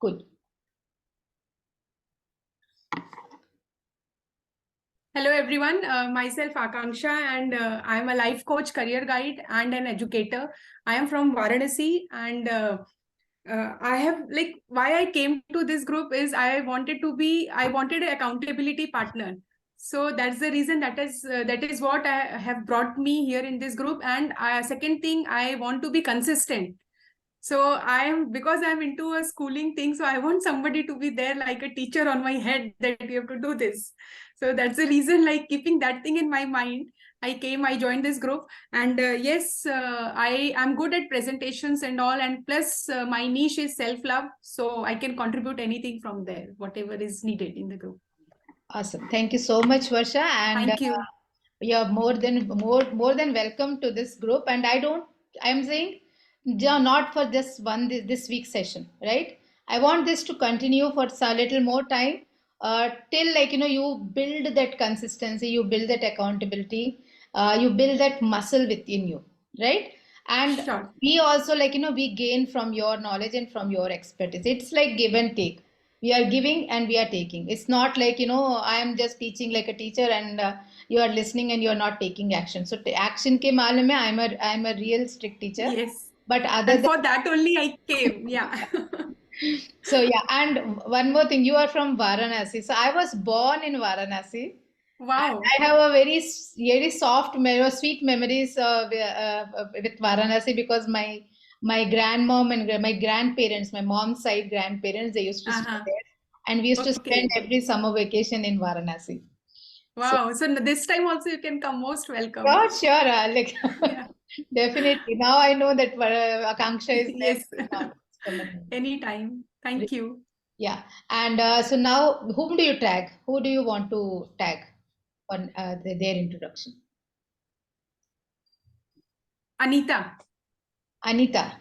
Cool. Hello everyone, myself Akanksha and I am a life coach, career guide and an educator. I am from Varanasi and I have why I came to this group is I wanted an accountability partner. So that's the reason that is what I have brought me here in this group. And second thing, I want to be consistent. So because I'm into a schooling thing, so I want somebody to be there like a teacher on my head that you have to do this. So that's the reason, like keeping that thing in my mind, I joined this group. And yes, I am good at presentations and all. And plus my niche is self-love. So I can contribute anything from there, whatever is needed in the group. Awesome. Thank you so much, Varsha. And Thank you. you're more than welcome to this group. And I'm saying not for just this week's session, right? I want this to continue for a little more time, till you build that consistency, you build that accountability, you build that muscle within you, right? And Sure. we also we gain from your knowledge and from your expertise. It's like give and take. We are giving and we are taking. It's not like I am just teaching like a teacher and you are listening and you are not taking action. So action ke मामले में I'm a real strict teacher. Yes. But other And than for that only I came. Yeah. so yeah, and one more thing, you are from Varanasi. So I was born in Varanasi. And Wow. I have a very soft, sweet memories with Varanasi because my grandmom and my grandparents, my mom's side grandparents, they used to stay there, and we used to spend Okay. every summer vacation in Varanasi. So Wow. So this time also you can come, most welcome. yeah, sure, Yeah. definitely. Now I know that Akanksha is there. Yes. Now it's coming. Anytime. Thank you. Yeah, and so now whom do you tag? Who do you want to tag on their introduction? Anita. Anita,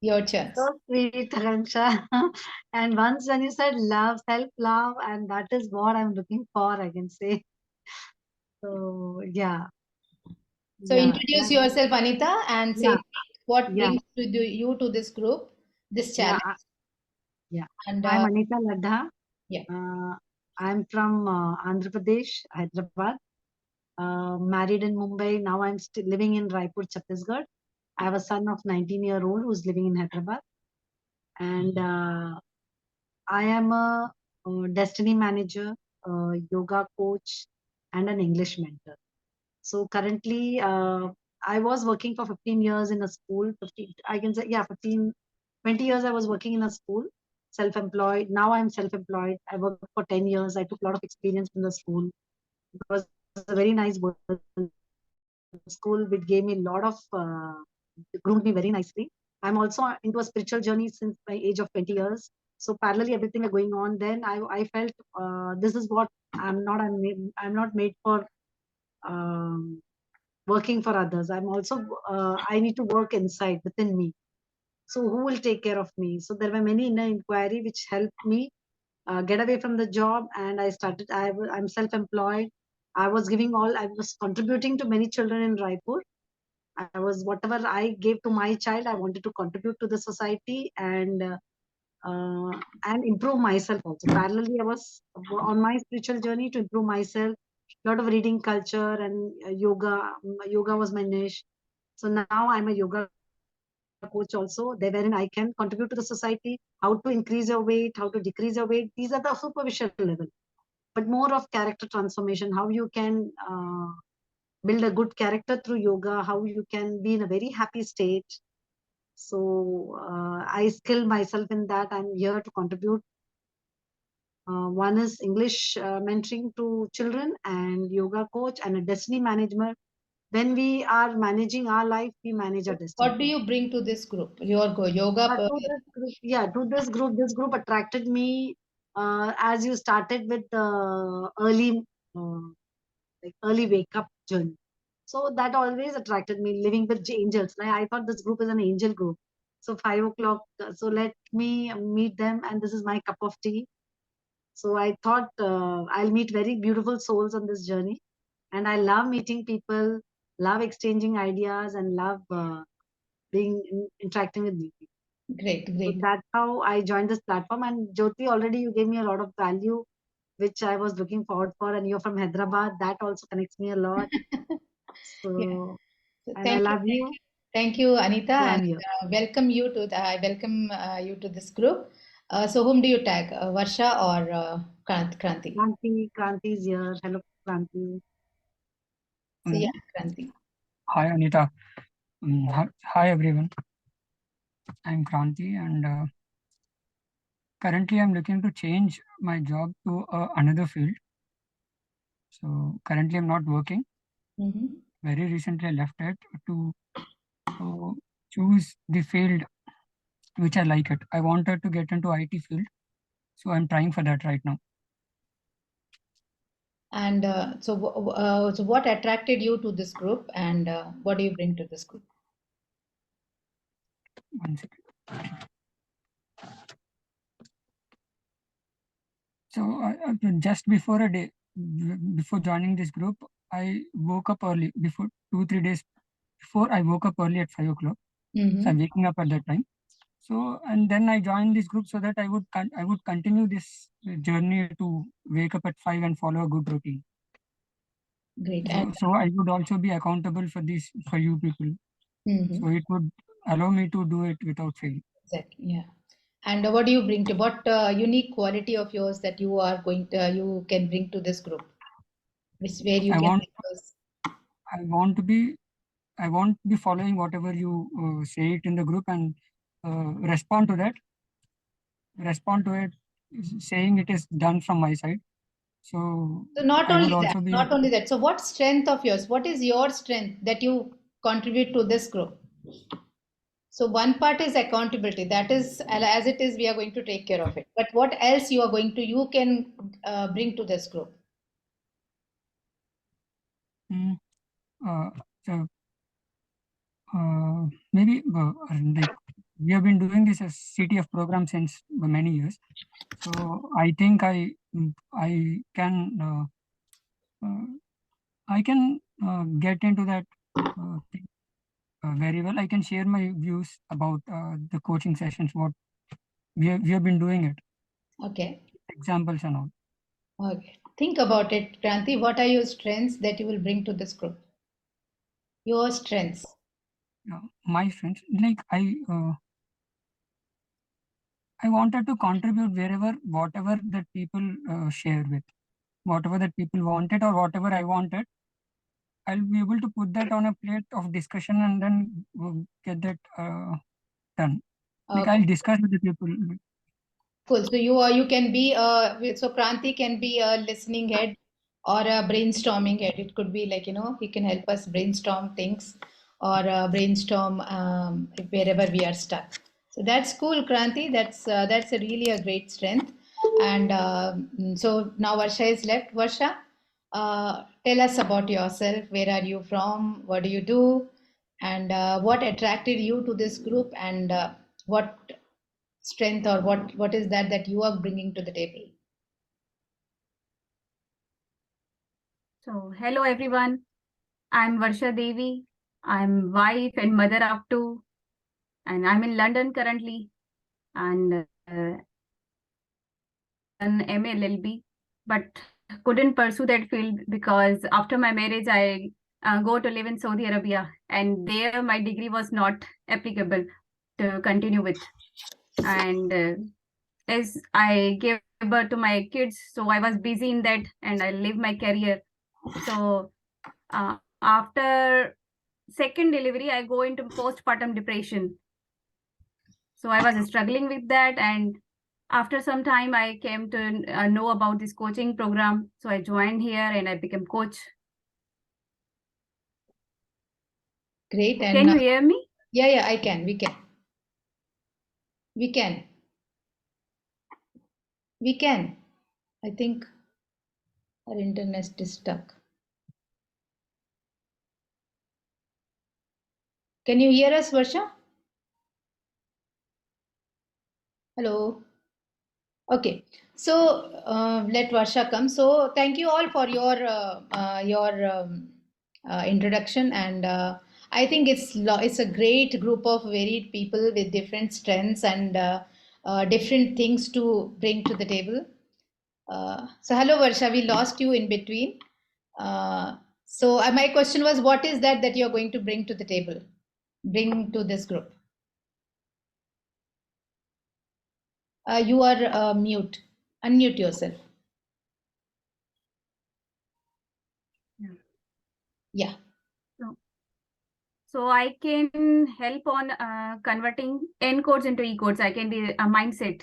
your chance. So sweet, Akanksha. And once when you said love, self-love, and that is what I'm looking for, I can say. So yeah, So yeah, introduce yourself, Anita, and yeah, say what yeah, brings you to this group, this yeah, challenge. yeah. And I'm Anita Ladha. yeah, I'm from Andhra Pradesh, Hyderabad. Married in Mumbai. Now I'm still living in Raipur, Chhattisgarh. I have a son of 19-year-old who's living in Hyderabad, and I am a destiny manager, yoga coach, and an English mentor. So currently, I was working for 15 years in a school. 15, I can say, yeah, 15, 20 years I was working in a school, self-employed. Now I'm self-employed. I worked for 10 years. I took a lot of experience in the school. It was a very nice work. School which gave me a lot of, groomed me very nicely. I'm also into a spiritual journey since my age of 20 years. So parallelly everything is going on. Then I felt this is what I'm not made for um, working for others. I'm also I need to work inside within me. So who will take care of me? So there were many inner inquiry which helped me get away from the job, and I started. I'm self-employed. I was giving all. I was contributing to many children in Raipur. I was whatever I gave to my child, I wanted to contribute to the society and improve myself also. Parallelly, I was on my spiritual journey to improve myself. A lot of reading culture and yoga. Yoga was my niche. So now I'm a yoga coach also. There wherein I can contribute to the society. How to increase your weight, how to decrease your weight. These are the superficial level. But more of character transformation. How you can build a good character through yoga. How you can be in a very happy state. So I skill myself in that. I'm here to contribute. One is English mentoring to children and yoga coach and a destiny management. When we are managing our life, we manage our destiny. what do you bring to this group? Your yoga. This group attracted me as you started with the early wake up journey. So that always attracted me, living with angels. Like, I thought this group is an angel group. So 5 o'clock, so let me meet them, and this is my cup of tea. So I thought I'll meet very beautiful souls on this journey. And I love meeting people, love exchanging ideas, and love interacting with people. Great, So great. that's how I joined this platform. And Jyoti, already you gave me a lot of value, which I was looking forward for. And you're from Hyderabad. That also connects me a lot. Yeah. So, So and I thank you, love you. thank you, Anita, So and I'm here. welcome you to the. I welcome you to this group. So whom do you tag, Varsha or Kranti? Kranti is here. Hello, Kranti. So yeah, Um, Kranti. Hi Anita. Hi everyone. I'm Kranti, and currently I'm looking to change my job to another field. So currently I'm not working. Mm-hmm. Very recently I left it to uh, choose the field which I like it. I wanted to get into IT field, so I'm trying for that right now. And so what attracted you to this group, and what do you bring to this group? One second. So just before a day, before joining this group, I woke up early. Before 2 3 days before, I woke up early at 5 o'clock. So Mm-hmm. I'm waking up at that time. So and then I joined this group so that I would continue this journey to wake up at 5 and follow a good routine. Great. And So I would also be accountable for this for you people. mm-hmm. So it would allow me to do it without fail. Exactly. Yeah. And what do you bring to what unique quality of yours that you are going to you can bring to this group, which where you I can want help us? I want to be I won't be following whatever you say it in the group and respond to that. Respond to it, saying it is done from my side. So So not I would only that, also be not only that. So what strength of yours? What is your strength that you contribute to this group? So one part is accountability. That is as it is, we are going to take care of it. But what else you are going to you can bring to this group? mm, uh, so, maybe like we have been doing this as CTF program since many years. So I think uh, I can get into that thing, very well. I can share my views about the coaching sessions. What we have been doing it, Okay. examples and all. Okay. Think about it, Kranti. What are your strengths that you will bring to this group? Your strengths. My friends, like I wanted to contribute wherever whatever that people share with, whatever that people wanted or whatever I wanted. I'll be able to put that on a plate of discussion and then get that done. Like Okay. I'll discuss with the people. Cool. So you can be so Kranti can be a listening head or a brainstorming head. It could be like, he can help us brainstorm things or brainstorm wherever we are stuck. So that's cool, Kranti. That's a really a great strength. And so now Varsha is left. Varsha, tell us about yourself. Where are you from? What do you do? And what attracted you to this group? And what strength or what is that you are bringing to the table? So, hello everyone. I'm Varsha Devi. I'm wife and mother of two, and I'm in London currently. And an MA LLB, but couldn't pursue that field because after my marriage, I go to live in Saudi Arabia, and there my degree was not applicable to continue with. And as I gave birth to my kids, so I was busy in that, and I live my career. So after second delivery, I go into postpartum depression. So I was struggling with that, and after some time, I came to know about this coaching program. So I joined here and I became coach. Great. Can And you hear me? yeah, I can. We can we can I think our internet is stuck. Can you hear us, Varsha? Hello. Okay, so let Varsha come. So thank you all for your introduction, and I think it's a great group of varied people with different strengths and different things to bring to the table. So hello Varsha, we lost you in between. My question was, what is that you're going to bring to the table, bring to this group? You are mute. Unmute yourself. Yeah. So I can help on converting N codes into E codes. I can be a mindset.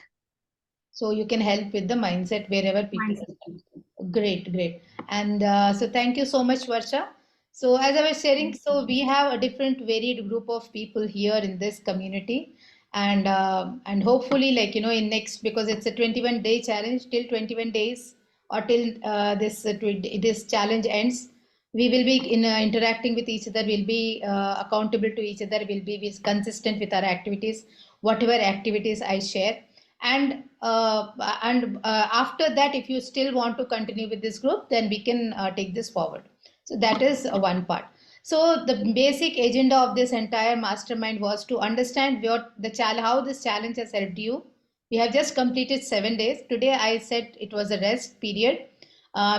So you can help with the mindset wherever people Mindset. are. Great, great. And so thank you so much, Varsha. So as I was sharing, so we have a different varied group of people here in this community. And hopefully, like, in next, because it's a 21-day challenge, till 21 days or till this challenge ends, we will be interacting with each other, will be accountable to each other, will be consistent with our activities, whatever activities I share. And after that, if you still want to continue with this group, then we can take this forward. So that is one part. So the basic agenda of this entire mastermind was to understand how this challenge has helped you. We have just completed 7 days. Today I said it was a rest period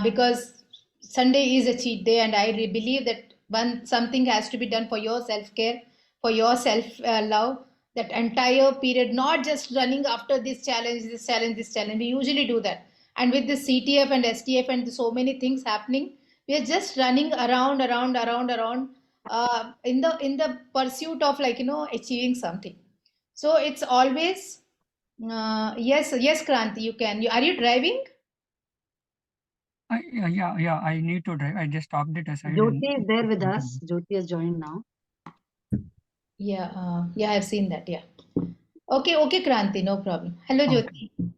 because Sunday is a cheat day, and I believe that something has to be done for your self care, for your self love. That entire period, not just running after this challenge, this challenge, this challenge. We usually do that, and with this CTF and STF and so many things happening, we are just running around, in the pursuit of, like, achieving something. So it's always yes, Kranti, you can. Are you driving? Yeah, I need to drive. I just stopped it aside. Jyoti is there with us. Jyoti has joined now. Yeah, I've seen that. Yeah. Okay, Kranti, no problem. Hello, Okay. Jyoti.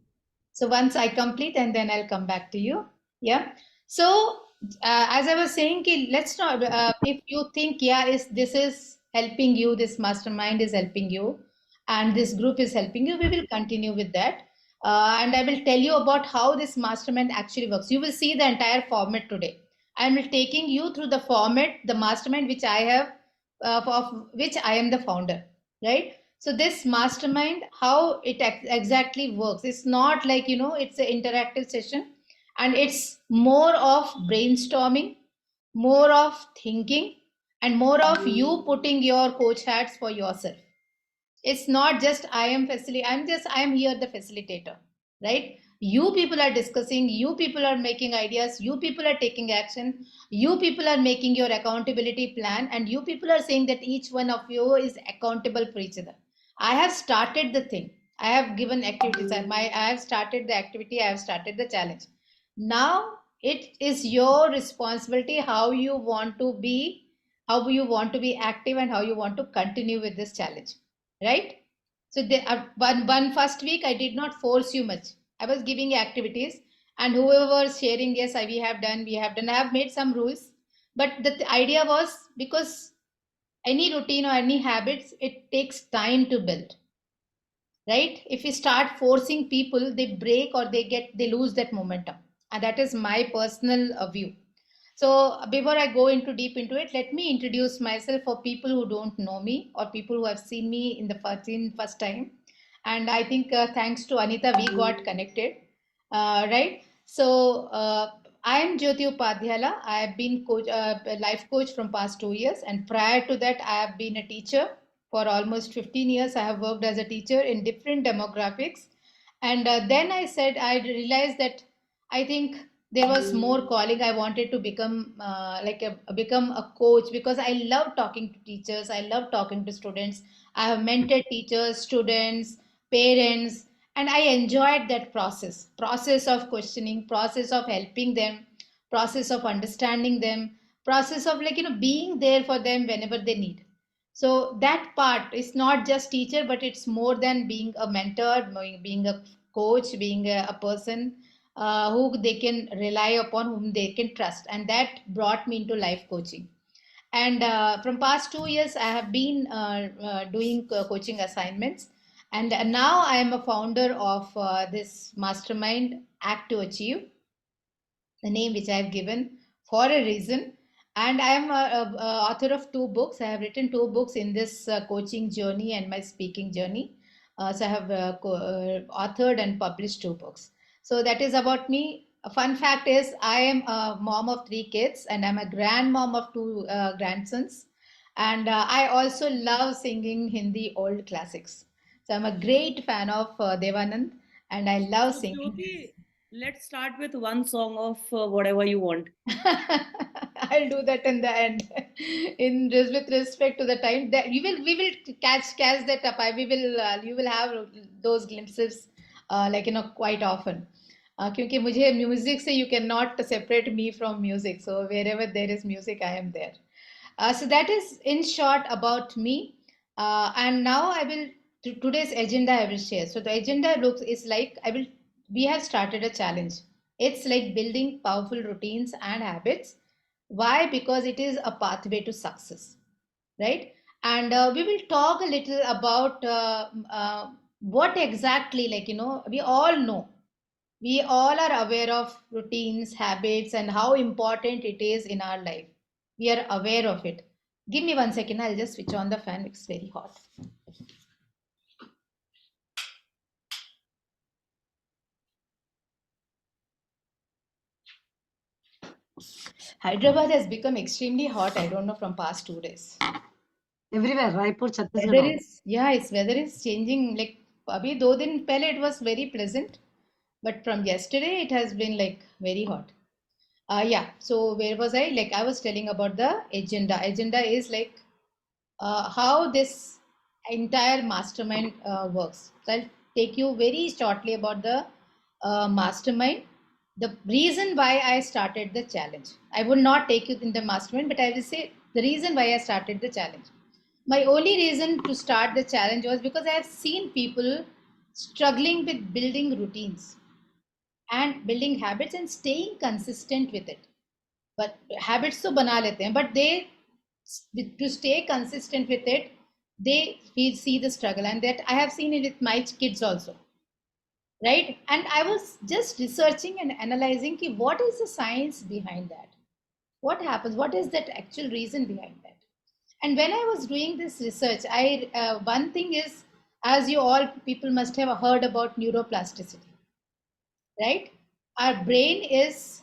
So once I complete, and then I'll come back to you. Yeah. So as I was saying, let's not. If you think, yeah, this is helping you, this mastermind is helping you, and this group is helping you, we will continue with that. And I will tell you about how this mastermind actually works. You will see the entire format today. I am taking you through the format, the mastermind which I have, of which I am the founder, right? So this mastermind, how it exactly works, it's not like, it's an interactive session, and it's more of brainstorming, more of thinking, and more of you putting your coach hats for yourself. It's not just I am here the facilitator, right? You people are discussing, you people are making ideas, you people are taking action, you people are making your accountability plan, and you people are saying that each one of you is accountable for each other. I have started the thing, I have given activities, I have started the activity, I have started the challenge. Now it is your responsibility how you want to be active, and how you want to continue with this challenge, right? So one first week I did not force you much. I was giving activities, and whoever was sharing, yes, we have done. I have made some rules, but the idea was, because any routine or any habits, it takes time to build, right? If we start forcing people, they break, or they lose that momentum, and that is my personal view. So before I go into deep into it, let me introduce myself for people who don't know me, or people who have seen me in the first time. And I think thanks to Anita, we got connected, right? So I am Jyoti Upadhyayula. I have been a life coach from past 2 years, and prior to that, I have been a teacher for almost 15 years. I have worked as a teacher in different demographics, and then I realized that I think there was more calling. I wanted to become become a coach, because I love talking to teachers, I love talking to students. I have mentored teachers, students, parents, and I enjoyed that process of questioning, process of helping them, process of understanding them, process of, like, being there for them whenever they need. So that part is not just teacher, but it's more than being a mentor, being a coach, being a person who they can rely upon, whom they can trust. And that brought me into life coaching. And from past 2 years, I have been doing coaching assignments. And now I am a founder of this mastermind, Act to Achieve, the name which I have given for a reason. And I am a author of 2 books. I have written 2 books in this coaching journey and my speaking journey. So I have authored and published 2 books. So that is about me. A fun fact is I am a mom of 3 kids and I'm a grandmom of 2 grandsons. And I also love singing Hindi old classics. So I'm a great fan of Devanand and I love So, singing. Jyoti, let's start with one song of whatever you want. I'll do that in the end. In with respect to the time that we will catch that up. We will you will have those glimpses like quite often. क्योंकि मुझे music से you cannot separate me from music. So wherever there is music, I am there. So that is in short about me. And now I will today's agenda I will share. So the agenda looks is like we have started a challenge. It's like building powerful routines and habits. Why? Because it is a pathway to success, right? And we will talk a little about what exactly, we all are aware of routines, habits, and how important it is in our life. We are aware of it. Give me 1 second, I'll just switch on the fan. It's very hot. Hyderabad has become extremely hot. I don't know from past 2 days. Everywhere, Raipur, Chhattisgarh. Weather all. is its weather is changing. Like abhi 2 दिन पहले it was very pleasant, but from yesterday it has been like very hot. Yeah. So where was I? Like I was telling about the agenda. Agenda is like how this entire mastermind works. So I'll take you very shortly about the mastermind. The reason why I started the challenge. I will not take you in the mastermind, but I will say the reason why I started the challenge. My only reason to start the challenge was because I have seen people struggling with building routines and building habits and staying consistent with it. But habits तो बना लेते हैं, but they to stay consistent with it, they see the struggle, and that I have seen it with my kids also, right? And I was just researching and analyzing ki what is the science behind that, what happens, what is that actual reason behind that. And when I was doing this research, I one thing is, as you all people must have heard about neuroplasticity, right? Our brain is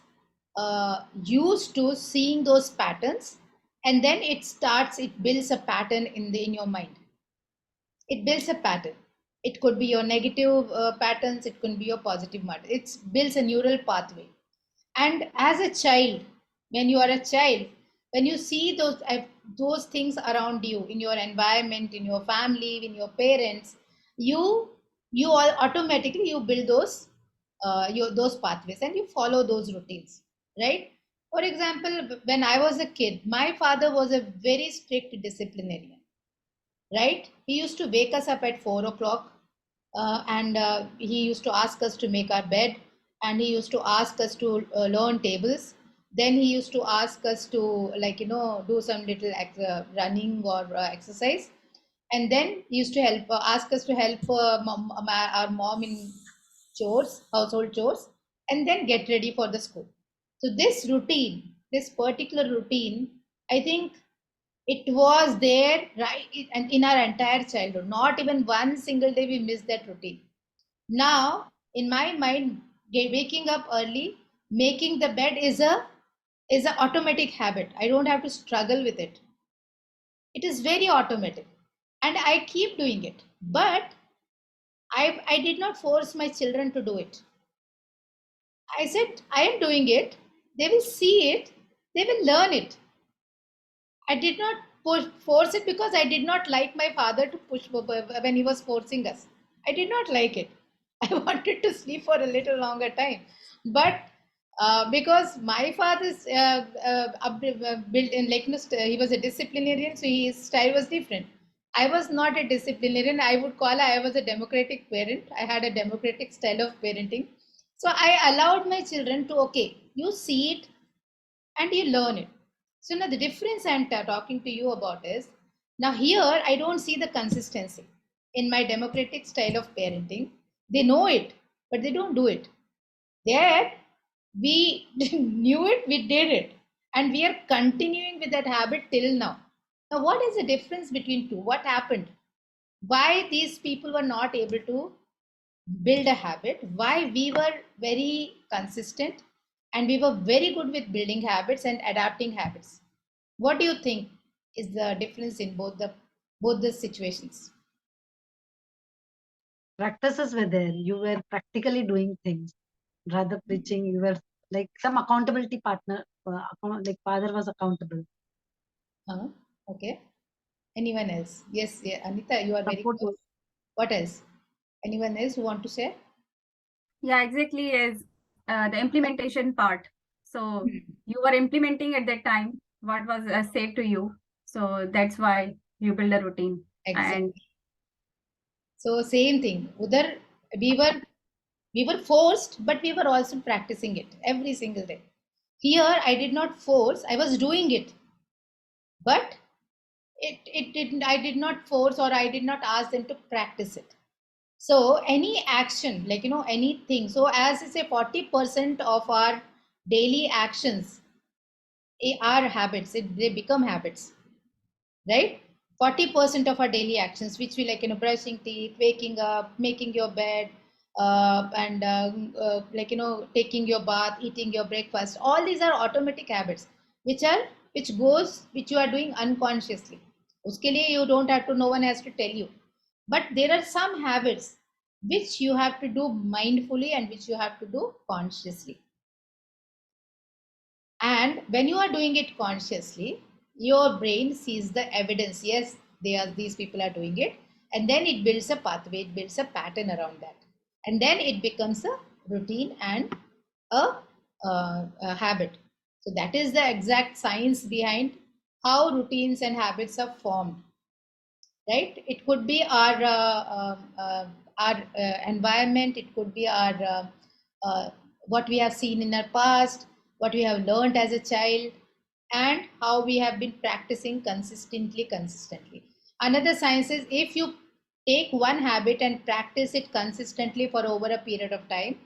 used to seeing those patterns, and then it builds a pattern in your mind. It builds a pattern. It could be your negative patterns, it could be your positive pattern. It builds a neural pathway. And as a child, when you are a child, when you see those things around you in your environment, in your family, in your parents, you all automatically you build those pathways and you follow those routines, right? For example, when I was a kid, my father was a very strict disciplinarian, right? He used to wake us up at 4 o'clock, and he used to ask us to make our bed, and he used to ask us to learn tables. Then he used to ask us to, do some little running or exercise. And then he used to ask us to help our mom in chores, household chores, and then get ready for the school. So this routine, this particular routine, I think it was there right and in our entire childhood. Not even one single day we missed that routine. Now, in my mind, waking up early, making the bed is a automatic habit. I don't have to struggle with it. It is very automatic, and I keep doing it. But I did not force my children to do it. I said I am doing it. They will see it. They will learn it. I did not force it because I did not like my father to push when he was forcing us. I did not like it. I wanted to sleep for a little longer time. But because my father's built in, he was a disciplinarian, so his style was different. I was not a disciplinarian. I would call I was a democratic parent. I had a democratic style of parenting. So I allowed my children to, okay, you see it and you learn it. So now the difference I'm talking to you about is, now here I don't see the consistency in my democratic style of parenting. They know it, but they don't do it. There we knew it, we did it. and we are continuing with that habit till now. Now, what is the difference between two? What happened? Why these people were not able to build a habit? Why we were very consistent and we were very good with building habits and adapting habits? What do you think is the difference in both the situations? Practices were there. You were practically doing things rather preaching. You were like some accountability partner, like father was accountable. Okay. Anyone else? Yes, yeah. Anita, you are very Support close. What else? Anyone else who want to share? Yeah, exactly, is the implementation part. So you were implementing at that time what was said to you. So that's why you build a routine. Exactly. And So same thing. Udhar, we were forced, but we were also practicing it every single day. Here, I did not force. I was doing it, but it didn't. I did not force or I did not ask them to practice it. So any action, like anything. So as I say, 40% of our daily actions are habits. They become habits, right? 40% of our daily actions, which we like, brushing teeth, waking up, making your bed, and taking your bath, eating your breakfast. All these are automatic habits, which you are doing unconsciously. Uske liye you don't have to. No one has to tell you. But there are some habits which you have to do mindfully and which you have to do consciously. And when you are doing it consciously, your brain sees the evidence. Yes, these people are doing it. And then it builds a pathway, it builds a pattern around that. And then it becomes a routine and a habit. So that is the exact science behind how routines and habits are formed, right? It could be our environment, it could be our what we have seen in our past, what we have learned as a child, and how we have been practicing consistently. Another science is, if you take one habit and practice it consistently for over a period of time,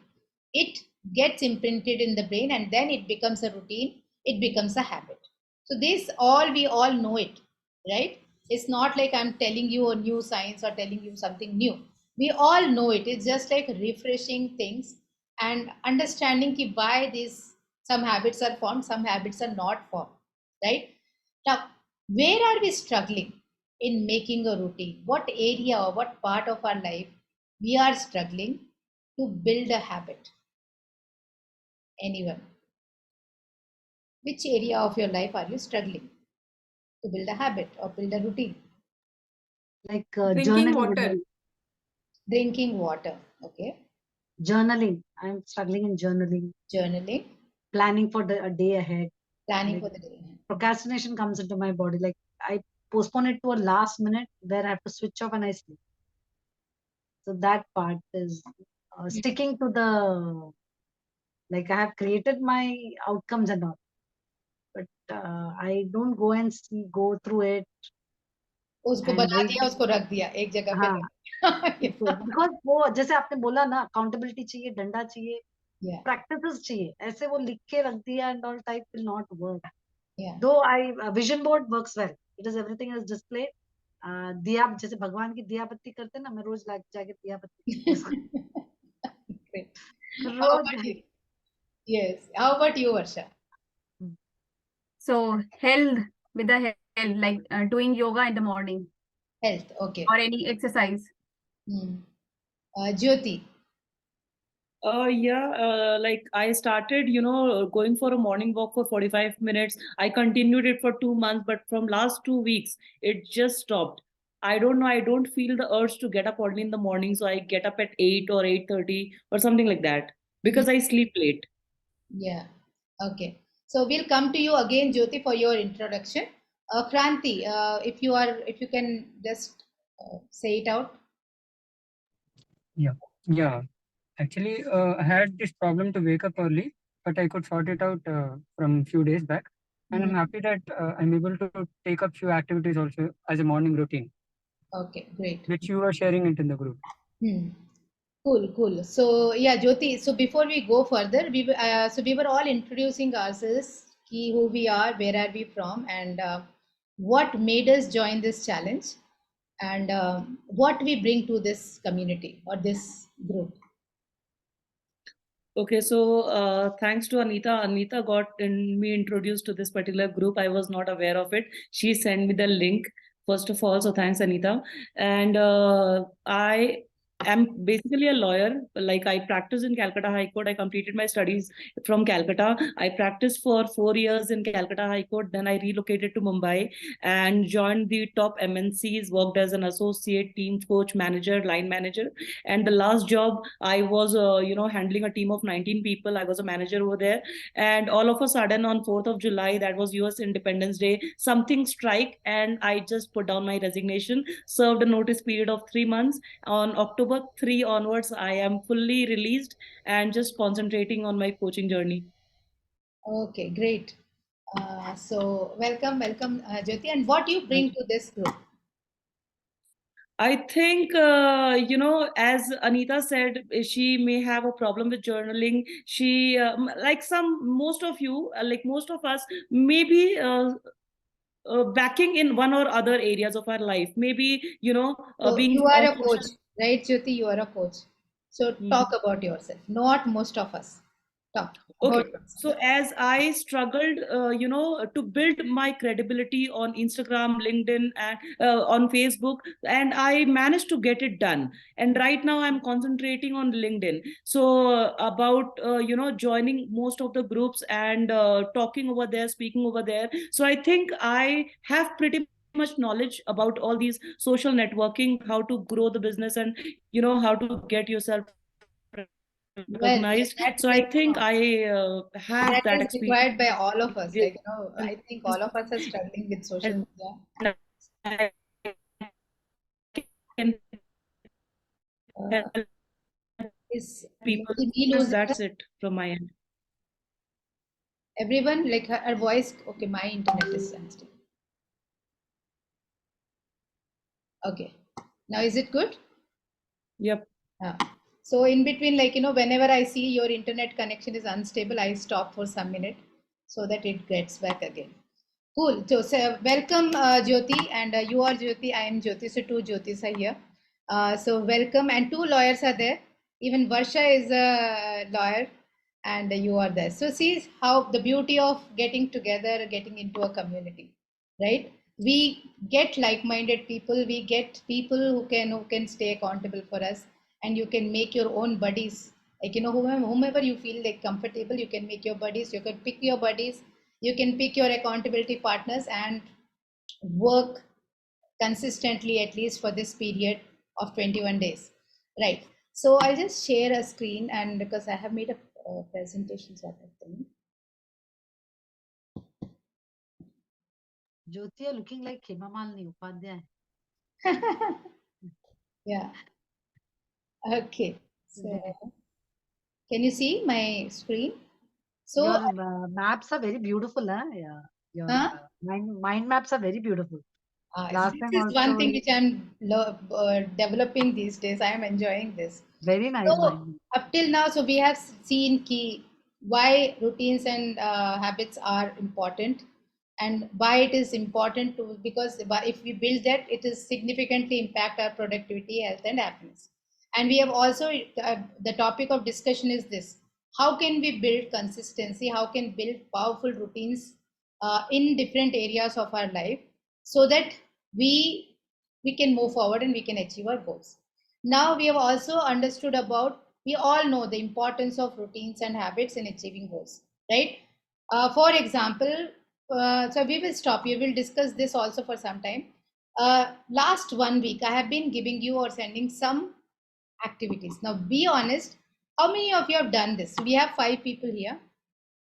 it gets imprinted in the brain and then it becomes a routine, it becomes a habit. So this all, we all know it, right? It's not like I'm telling you a new science or telling you something new. We all know it. It's just like refreshing things and understanding why these some habits are formed, some habits are not formed, right? Now, where are we struggling in making a routine? What area or what part of our life we are struggling to build a habit? Anyone? Which area of your life are you struggling to build a habit or build a routine? Like Drinking journaling. water. Drinking water, okay. Journaling. I'm struggling in journaling. Journaling, Planning for a day ahead. planning Like, for the day. procrastination comes into my body. Like I postpone it to a last minute where I have to switch off and I sleep. So that part is sticking to the, like I have created my outcomes and all, but I don't go and go through it उसको and बना read. दिया, उसको रख दिया एक जगह पे. हाँ, because वो जैसे आपने बोला ना, अकाउंटेबिलिटी चाहिए, डंडा चाहिए, Yeah, प्रैक्टिसेस चाहिए. ऐसे वो लिख के रख दिया and all type will not work. yeah. Though vision board works well. It is everything is displayed. दिया, जैसे भगवान की दिया बत्ती करते ना, मैं रोज जाके दिया बत्ती Great. How rose. about you? Yes. How about you, Varsha? so health, with the health, like doing yoga in the morning Health, okay. or any exercise. Jyoti. Yeah, like I started, going for a morning walk for 45 minutes. I continued it for 2 months, but from last 2 weeks, it just stopped. I don't know. I don't feel the urge to get up early in the morning, so I get up at 8 or 8:30 or something like that because I sleep late. Yeah. Okay. So we'll come to you again, Jyoti, for your introduction. Kranti, if you can just say it out. Yeah. Actually, I had this problem to wake up early, but I could sort it out from few days back. And I'm happy that I'm able to take up few activities also as a morning routine, Okay, great. which you are sharing it in the group. Cool. So yeah, Jyoti. So before we go further, we were all introducing ourselves. who we are, where are we from, and what made us join this challenge, and what we bring to this community or this group. Okay, so thanks to Anita. Anita got me introduced to this particular group. I was not aware of it. She sent me the link, first of all. So thanks, Anita. And I am basically a lawyer. Like, I practice in Calcutta High Court. I completed my studies from Calcutta. I practiced for 4 years in Calcutta High Court. Then I relocated to Mumbai and joined the top MNCs, worked as an associate, team coach, manager, line manager. And the last job, I was handling a team of 19 people. I was a manager over there, and all of a sudden on 4th of July, that was US Independence Day, something strike, and I just put down my resignation, served a notice period of 3 months. On October 3 onwards, I am fully released and just concentrating on my coaching journey. Okay, great. So welcome, Jyoti. And what you bring to this group? I think, as Anita said, she may have a problem with journaling. She, like most of you, like most of us, maybe backing in one or other areas of our life. Maybe, So being you are on a coach, social. right, Jyoti? You are a coach. So talk about yourself. Not most of us. Talk Okay, about yourself. so as I struggled, to build my credibility on Instagram, LinkedIn, and on Facebook, and I managed to get it done. And right now, I'm concentrating on LinkedIn. So about joining most of the groups and talking over there, speaking over there. So I think I have pretty much knowledge about all these social networking, how to grow the business, and how to get yourself Well, recognized. that's So I think I have that that is experience. required by all of us. Like, I think all of us are struggling with social media. I can Uh, help is people. maybe me losing her? That's it from my end. Everyone, like her voice. Okay, my internet is sensitive. Okay, now is it good? Yep. So in between, like, whenever I see your internet connection is unstable, I stop for some minute so that it gets back again. Cool. So welcome, Jyoti, and you are Jyoti. I am Jyoti. So two Jyotis are here. So welcome, and two lawyers are there. Even Varsha is a lawyer, and you are there. So see how the beauty of getting together, getting into a community, right? We get like-minded people. We get people who can stay accountable for us, and you can make your own buddies. Like, whomever you feel like comfortable, you can make your buddies. You can pick your buddies. You can pick your accountability partners and work consistently, at least for this period of 21 days, right? So I'll just share a screen, and because I have made a presentation sort of thing. Jyoti, you're looking like Hemamalini Upadhyay. Yeah. Okay. So can you see my screen? So your maps are very beautiful, huh? Yeah. Your mind maps are very beautiful. Last this time is one also, thing which I'm developing these days. I am enjoying this. very nice So mind. up till now, so we have seen key why routines and habits are important, and why it is important to, because if we build that, it is significantly impact our productivity, health, and happiness. And we have also the topic of discussion is this: how can we build consistency? How can build powerful routines in different areas of our life, so that we can move forward and we can achieve our goals. Now we have also understood about, we all know the importance of routines and habits in achieving goals, right? For example, so we will stop. We will discuss this also for some time. Last 1 week, I have been giving you or sending some activities. Now, be honest. How many of you have done this? We have 5 people here.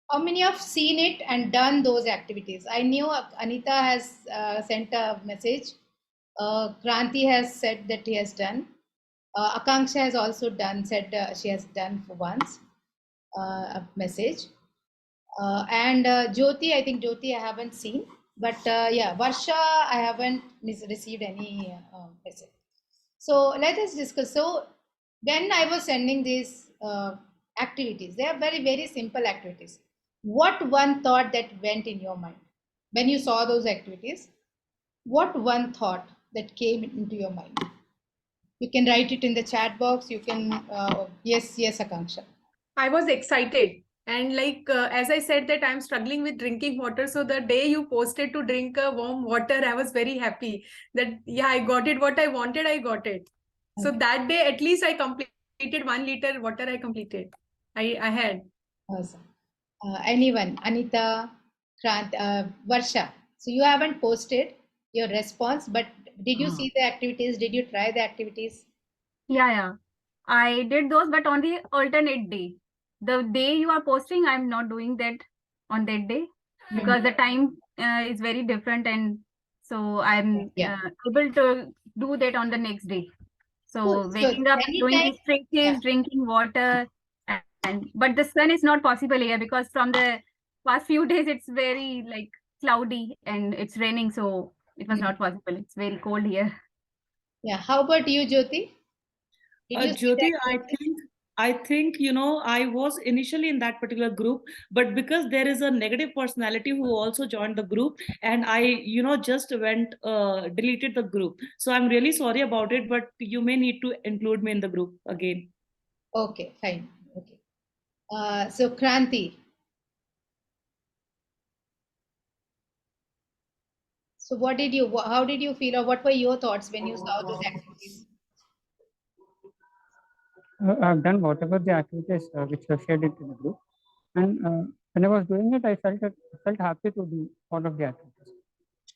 How many have seen it and done those activities? I knew Anita has sent a message. Kranti has said that he has done. Akanksha has also done, said she has done for once a message. And Jyoti, I think Jyoti I haven't seen. But yeah, Varsha, I haven't received any message. So let us discuss. So when I was sending these activities, they are very, very simple activities. what one thought that went in your mind when you saw those activities? What one thought that came into your mind? You can write it in the chat box. You can, yes, Akanksha. I was excited. And like, as I said that I'm struggling with drinking water. So the day you posted to drink a warm water, I was very happy that, yeah, I got it. What I wanted, I got it. So Okay. that day, at least I completed 1 liter water I completed. I had. Awesome. Anyone? Anita, Krant, Varsha. So you haven't posted your response, but did you see the activities? Did you try the activities? Yeah. I did those, but on the alternate day. The day you are posting, I'm not doing that on that day because the time is very different, and so I'm Yeah. able to do that on the next day. Cool. So So waking up, doing anytime, the stretches, yeah. drinking water, and but the sun is not possible here because from the past few days it's very like cloudy and it's raining, so it was not possible. It's very cold here. Yeah. How about you, Jyoti? Did you see the Jyoti, activities? I think, I was initially in that particular group, but because there is a negative personality who also joined the group, and I, just went, deleted the group. So I'm really sorry about it, but you may need to include me in the group again. Okay, fine. Okay. So Kranti. So how did you feel, or what were your thoughts when you saw those activities? I've done whatever the activities which were shared into the group, and when I was doing it, I felt happy to do all of the activities.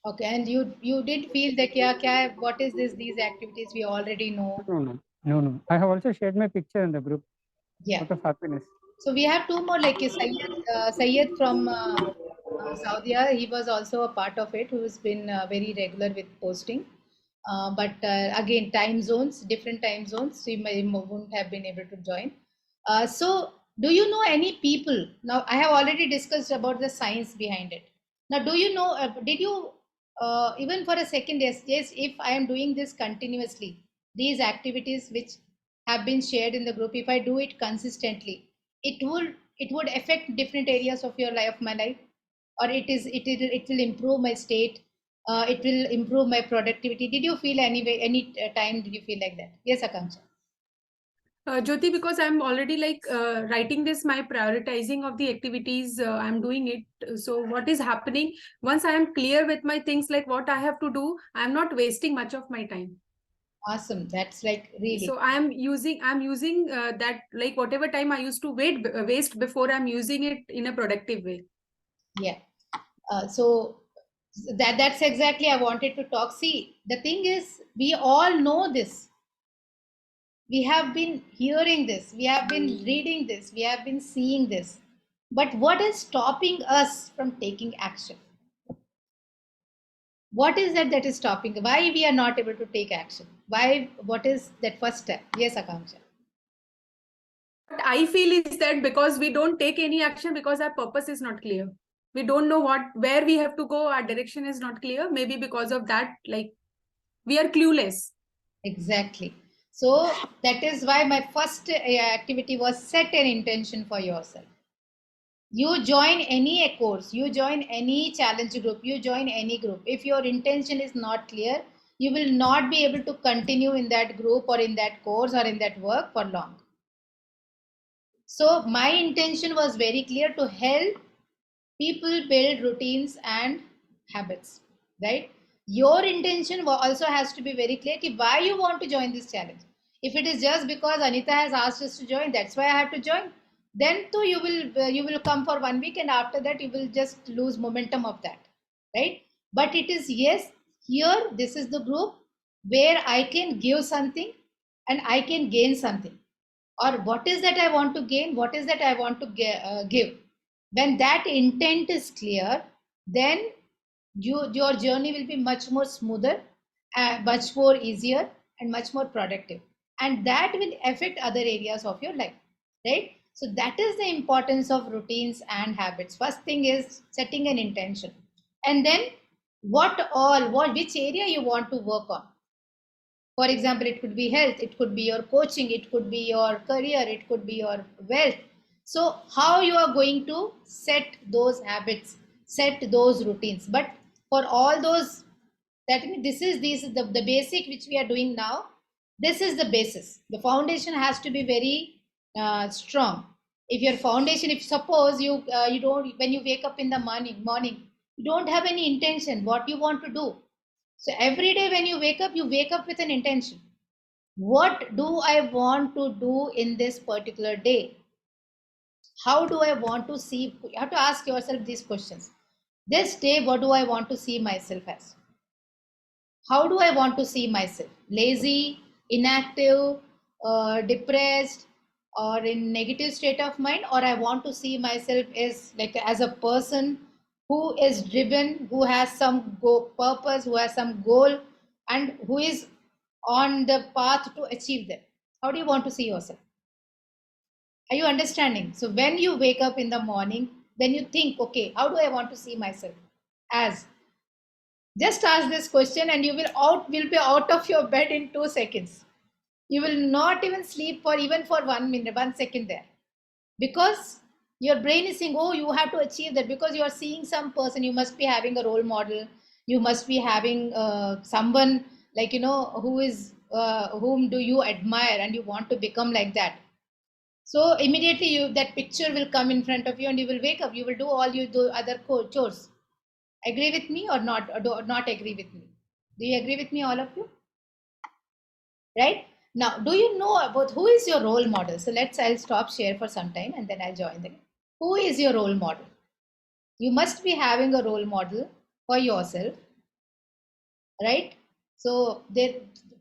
Okay, and you did feel that what is this? These activities we already know. No. I have also shared my picture in the group Yeah. out of happiness. So we have two more, like Syed from Saudi Arabia. He was also a part of it, who's been very regular with posting. But again, different time zones, so wouldn't have been able to join. So, do you know any people? Now, I have already discussed about the science behind it. Now, do you know? Did you even for a second? Yes. If I am doing this continuously, these activities which have been shared in the group, if I do it consistently, it would affect different areas of my life, or it will improve my state, it will improve my productivity. Did you feel any time did you feel like that? Yes, Akanksha. Jyoti, because I'm already like writing this, my prioritizing of the activities, I'm doing it. So what is happening, once I am clear with my things, like what I have to do, I'm not wasting much of my time. Awesome, that's like really. So I'm using that, like whatever time I used to waste before, I'm using it in a productive way. Yeah. So that's exactly I wanted to talk. See, the thing is, we all know this. We have been hearing this, we have been reading this, we have been seeing this. But what is stopping us from taking action? What is that is stopping? Why we are not able to take action? Why? What is that first step? Yes, Akanksha. What I feel is that because we don't take any action because our purpose is not clear. We don't know where we have to go. Our direction is not clear. Maybe because of that, like we are clueless. Exactly. So that is why my first activity was set an intention for yourself. You join any course, you join any challenge group, you join any group. If your intention is not clear, you will not be able to continue in that group or in that course or in that work for long. So my intention was very clear, to help people build routines and habits, right? Your intention also has to be very clear, why you want to join this challenge. If it is just because Anita has asked us to join, that's why I have to join, then too you will come for 1 week, and after that you will just lose momentum of that, right? But it is, yes, here this is the group where I can give something and I can gain something, or what is that I want to gain, what is that I want to give. When that intent is clear, then your journey will be much more smoother, much more easier, and much more productive, and that will affect other areas of your life, right? So that is the importance of routines and habits. First thing is setting an intention, and then which area you want to work on. For example, it could be health, it could be your coaching, it could be your career, it could be your wealth. So how you are going to set those habits, set those routines? But for all those, that means this is the basic which we are doing now. This is the basis. The foundation has to be very strong. If your foundation, if suppose you don't, when you wake up in the morning, you don't have any intention what you want to do. So every day when you wake up with an intention. What do I want to do in this particular day? How do I want to see? You have to ask yourself these questions. This day, what do I want to see myself as? How do I want to see myself? Lazy, inactive, depressed, or in negative state of mind? Or I want to see myself as a person who is driven, who has some purpose, who has some goal, and who is on the path to achieve them. How do you want to see yourself? Are you understanding? So when you wake up in the morning, then you think, okay, how do I want to see myself as? Just ask this question and you will be out of your bed in 2 seconds. You will not even sleep for even for 1 minute, 1 second there. Because your brain is saying, oh, you have to achieve that, because you are seeing some person, you must be having a role model, you must be having someone like, who is, whom do you admire and you want to become like that. So immediately that picture will come in front of you and you will wake up, you will do all you do other chores. Agree with me or not? Or do not agree with me? Do you agree with me, all of you? Right? Now, do you know about who is your role model? So I'll stop share for some time and then I'll join them. Who is your role model? You must be having a role model for yourself, right? So there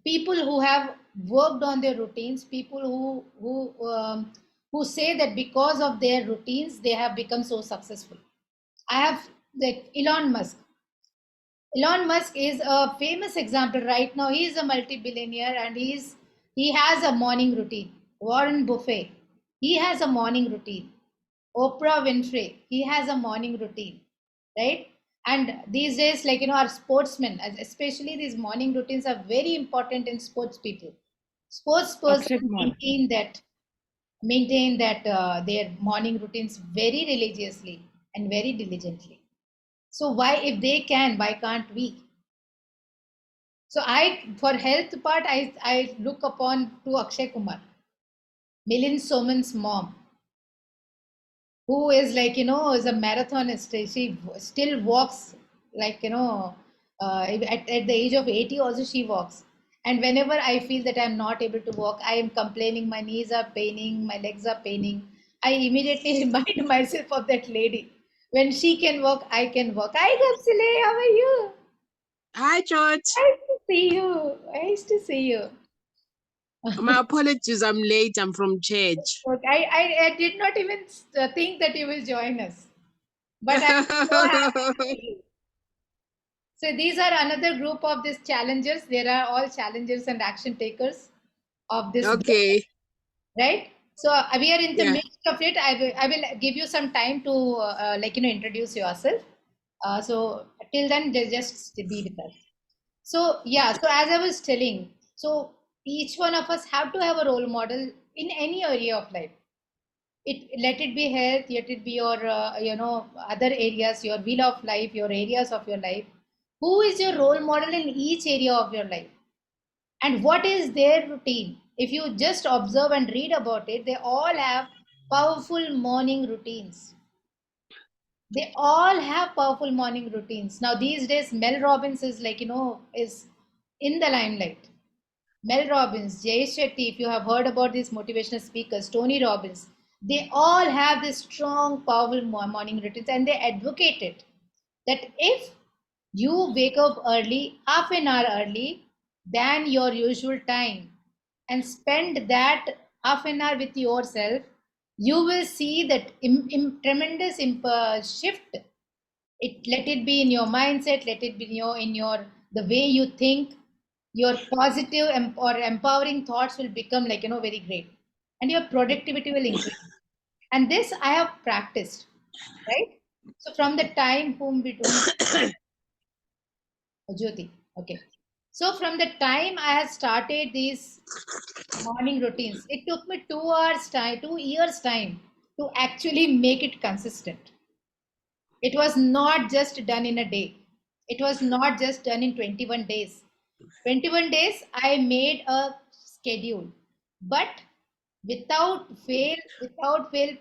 people who have worked on their routines, people who say that because of their routines they have become so successful. I have like Elon Musk. Elon Musk is a famous example right now. He is a multi-billionaire and he has a morning routine. Warren Buffett, he has a morning routine. Oprah Winfrey, he has a morning routine, right? And these days, like our sportsmen, especially these morning routines are very important in sports people. Sports Akshay person Kumar. maintain that their morning routines very religiously and very diligently. So why, if they can, why can't we? So for health part, I look upon to Akshay Kumar, Milind Soman's mom, who is like, is a marathonist. She still walks like, at the age of 80 also she walks. And whenever I feel that I'm not able to walk, I am complaining, my knees are paining, my legs are paining, I immediately remind myself of that lady. When she can walk, I can walk. Hi, Kapsile, how are you? Hi, George. Nice to see you. Nice to see you. My apologies, I'm late. I'm from church. Okay, I did not even think that you will join us. But I'm so happy. So these are another group of these challengers. There are all challengers and action takers of this group, Okay. right? So we are in the Yeah. midst of it. I will give you some time to introduce yourself. So till then, just be with us. So yeah, so as I was telling, so each one of us have to have a role model in any area of life. Let it be health, let it be your other areas, your wheel of life, your areas of your life. Who is your role model in each area of your life, and what is their routine? If you just observe and read about it, they all have powerful morning routines. They all have powerful morning routines. Now these days Mel Robbins is like, is in the limelight. Mel Robbins, Jay Shetty, if you have heard about these motivational speakers, Tony Robbins, they all have this strong, powerful morning routines, and they advocate it that if you wake up early, half an hour early than your usual time, and spend that half an hour with yourself, you will see that tremendous shift. Let it be in your mindset, let it be in your the way you think. Your positive or empowering thoughts will become like very great, and your productivity will increase. And this I have practiced, right? So from the time whom we don't Jyoti, okay. So from the time I had started these morning routines, it took me 2 hours time, 2 years time to actually make it consistent. It was not just done in a day. It was not just done in 21 days. 21 days, I made a schedule. But without fail,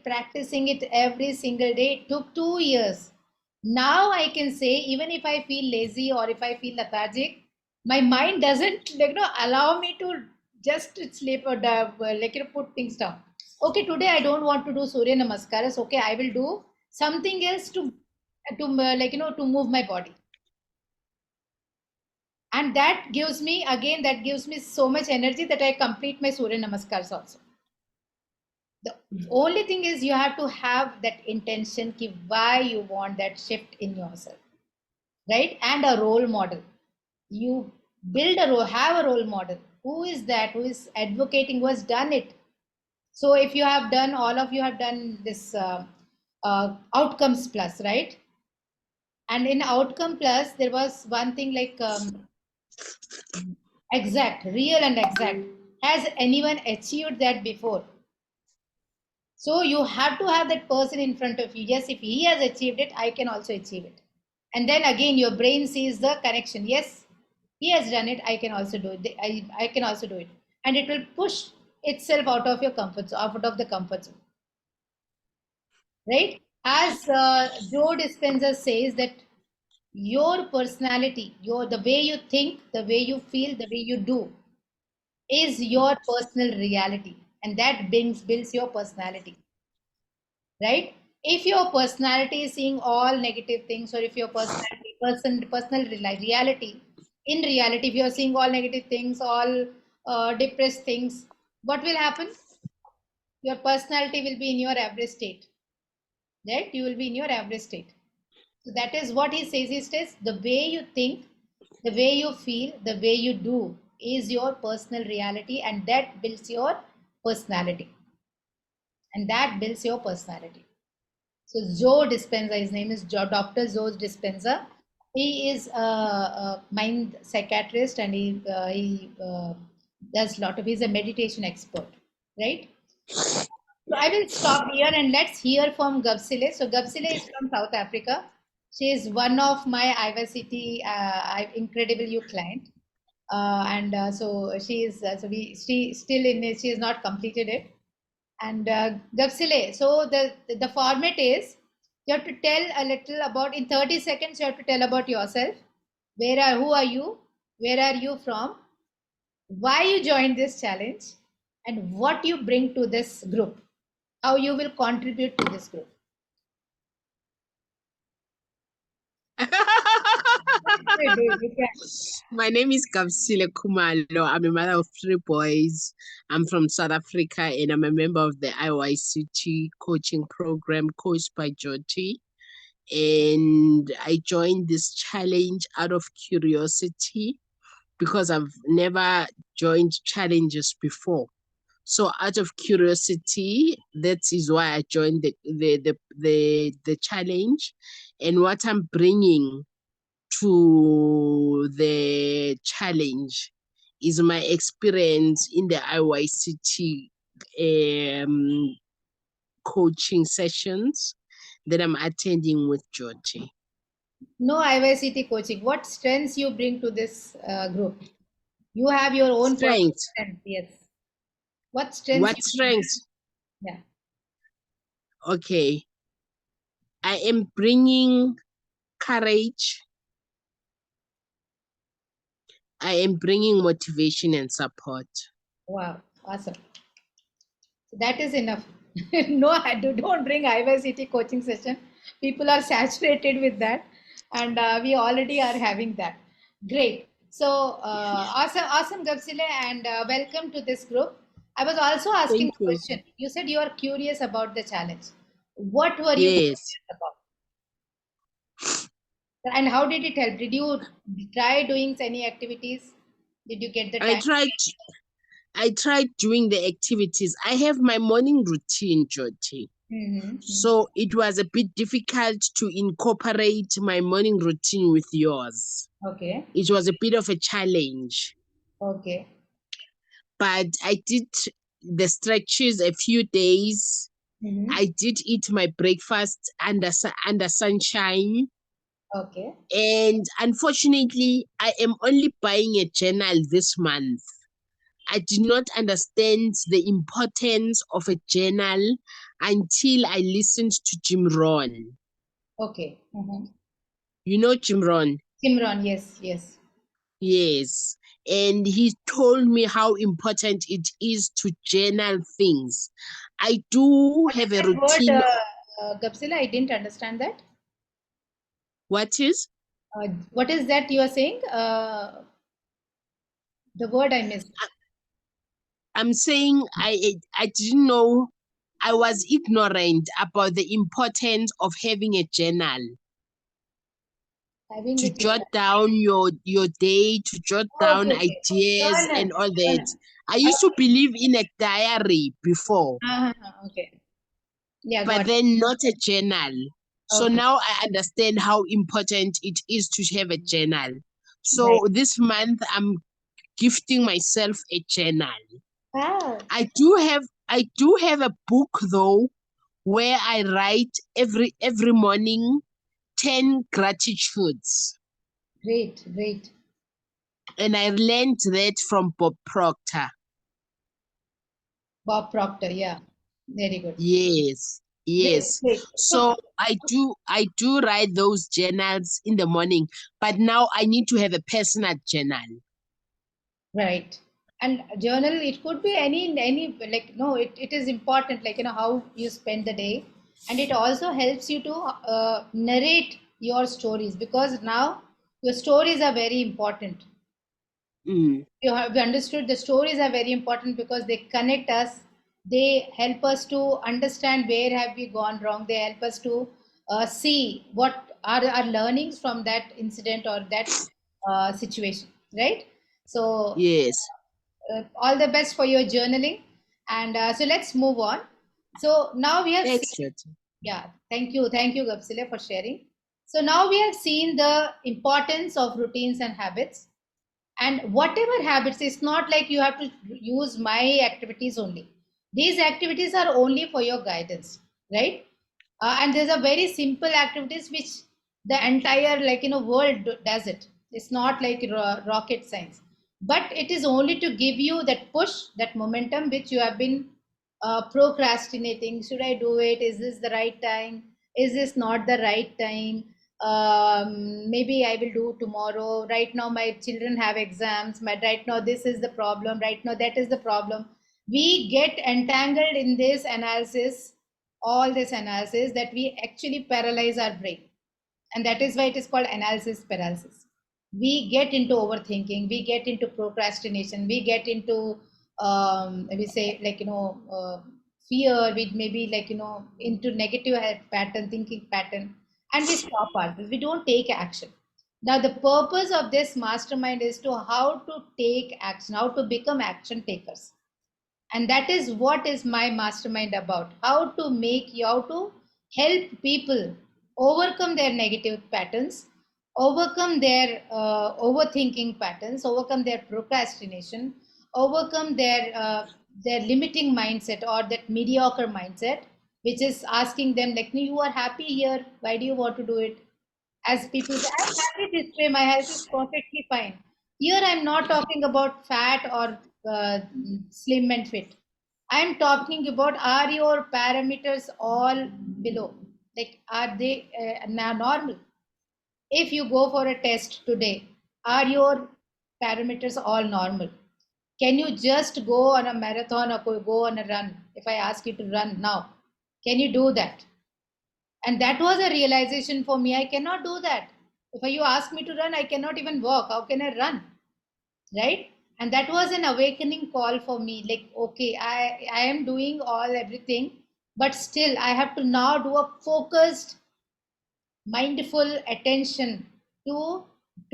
practicing it every single day, it took 2 years. Now I can say, even if I feel lazy or if I feel lethargic, my mind doesn't allow me to just sleep or put things down. Okay, today I don't want to do Surya Namaskaras. Okay, I will do something else to move my body, and that gives me so much energy that I complete my Surya Namaskars also. The only thing is you have to have that intention why you want that shift in yourself, right? And a role model. You have a role model. Who is that? Who is advocating? Who has done it? So if you have done, all of you have done this outcomes plus, right? And in outcome plus, there was one thing like exact, real and exact. Has anyone achieved that before? So you have to have that person in front of you. Yes, if he has achieved it, I can also achieve it. And then again, your brain sees the connection. Yes, he has done it. I can also do it. I can also do it. And it will push itself out of your comfort zone, out of the comfort zone. Right? As Joe Dispenza says that your personality, the way you think, the way you feel, the way you do is your personal reality. And that builds your personality. Right? If your personality is seeing all negative things, or if your personal reality, in reality, if you're seeing all negative things, all depressed things, what will happen? Your personality will be in your average state, right? You will be in your average state. So that is what he says. He says the way you think, the way you feel, the way you do is your personal reality, and that builds your personality. And that builds your personality. So Joe Dispenza, his name is Dr. Joe Dispenza. He is a mind psychiatrist, and he does a lot of. He's a meditation expert, right? So I will stop here and let's hear from Gabsile. So Gabsile is from South Africa. She is one of my IVCT Incredible You client, and so she is. She still in it. She has not completed it. And Gapsile, so the format is you have to tell a little about, in 30 seconds, you have to tell about yourself. Who are you? Where are you from? Why you joined this challenge? And what you bring to this group? How you will contribute to this group? My name is Kapsile Kumalo. I'm a mother of 3 boys. I'm from South Africa, and I'm a member of the IYCT coaching program, Coached by Jyoti. And I joined this challenge out of curiosity because I've never joined challenges before. So out of curiosity, that is why I joined the challenge. And what I'm bringing to the challenge is my experience in the IYCT coaching sessions that I'm attending with Jyoti. No IYCT coaching. What strengths you bring to this group? You have your own Strength. strength. Yes. What strengths? What strengths? Yeah. Okay. I am bringing courage. I am bringing motivation and support. Wow, awesome. That is enough. No, don't bring IYCT coaching session. People are saturated with that, and we already are having that. Great. So awesome, Gapsile, and welcome to this group. I was also asking Thank a you. question. You said you are curious about the challenge. What were you Yes. curious about? And how did it help? Did you try doing any activities? Did you get the time? I tried doing the activities. I have my morning routine, Jyoti. So it was a bit difficult to incorporate my morning routine with yours. Okay. It was a bit of a challenge. Okay. But I did the stretches a few days Mhm. I did eat my breakfast under sunshine. Okay. And unfortunately, I am only buying a journal this month. I did not understand the importance of a journal until I listened to Jim Rohn. Okay. Mhm. You know Jim Rohn? Simran, yes, yes. Yes. And he told me how important it is to journal things. I do What is have a that word, routine. Gapsila? I didn't understand that. What is? What is that you are saying? The word I missed. I'm saying I didn't know. I was ignorant about the importance of having a journal. Having To a jot journal. down your day, to jot down Okay, okay. ideas Journal. and all that. Journal. I used to believe in a diary before, Okay. Yeah, but got it. then not a journal. So Okay. now I understand how important it is to have a journal. Right. So this month I'm gifting myself a journal. Wow. I do have a book though where I write every morning 10 gratitudes. Great, great. And I learned that from Bob Proctor. Bob Proctor, yeah. Very good. Yes, Great, yes. great. So, So I do write those journals in the morning, but now I need to have a personal journal. right. And journal, it could be any like no, it is important, like how you spend the day, and it also helps you to narrate your stories, because now your stories are very important. Mm, You have understood the stories are very important because they connect us. They help us to understand where have we gone wrong. They help us to see what are our learnings from that incident or that situation, right? So yes. all the best for your journaling. And so let's move on. So now we have Thanks, seen, Jyoti. yeah, thank you, Gapsile, for sharing. So now we have seen the importance of routines and habits. And whatever habits, it's not like you have to use my activities only. These activities are only for your guidance, right? And there's a very simple activities which the entire world does it. It's not like rocket science, but it is only to give you that push, that momentum which you have been procrastinating. Should I do it? Is this the right time? Is this not the right time? Maybe I will do tomorrow. Right now my children have exams. Right now this is the problem. Right now that is the problem. We get entangled in this analysis, all this analysis, that we actually paralyze our brain, and that is why it is called analysis paralysis. We get into overthinking, we get into procrastination, we get into we say fear, we maybe into negative pattern, thinking pattern, and we stop ourselves, we don't take action. Now the purpose of this mastermind is to how to take action, how to become action takers. And that is what is my mastermind about: how to make you, how to help people overcome their negative patterns, overcome their overthinking patterns, overcome their procrastination, overcome their limiting mindset or that mediocre mindset, which is asking them like, "No, you are happy here, why do you want to do it?" As people say, "I'm happy this way, my health is perfectly fine." Here I'm not talking about fat or slim and fit. I'm talking about, are your parameters all below, like are they normal? If you go for a test today, are your parameters all normal? Can you just go on a marathon or go on a run? If I ask you to run now, can you do that? And that was a realization for me. I cannot do that. If you ask me to run, I cannot even walk. How can I run? Right? And that was an awakening call for me. Like, okay, I am doing everything, but still I have to now do a focused, mindful attention to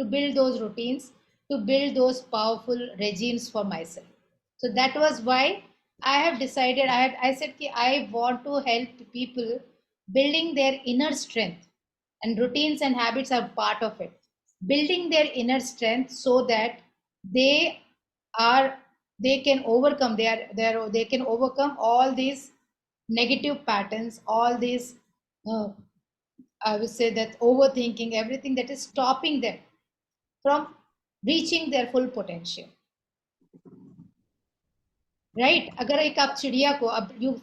build those routines, to build those powerful regimes for myself. So that was why I have decided, I said ki I want to help people building their inner strength, and routines and habits are part of it. Building their inner strength so that they are they can overcome, they can overcome all these negative patterns, all these, I would say that overthinking, everything that is stopping them from reaching their full potential. Right? अगर एक आप चिड़िया को,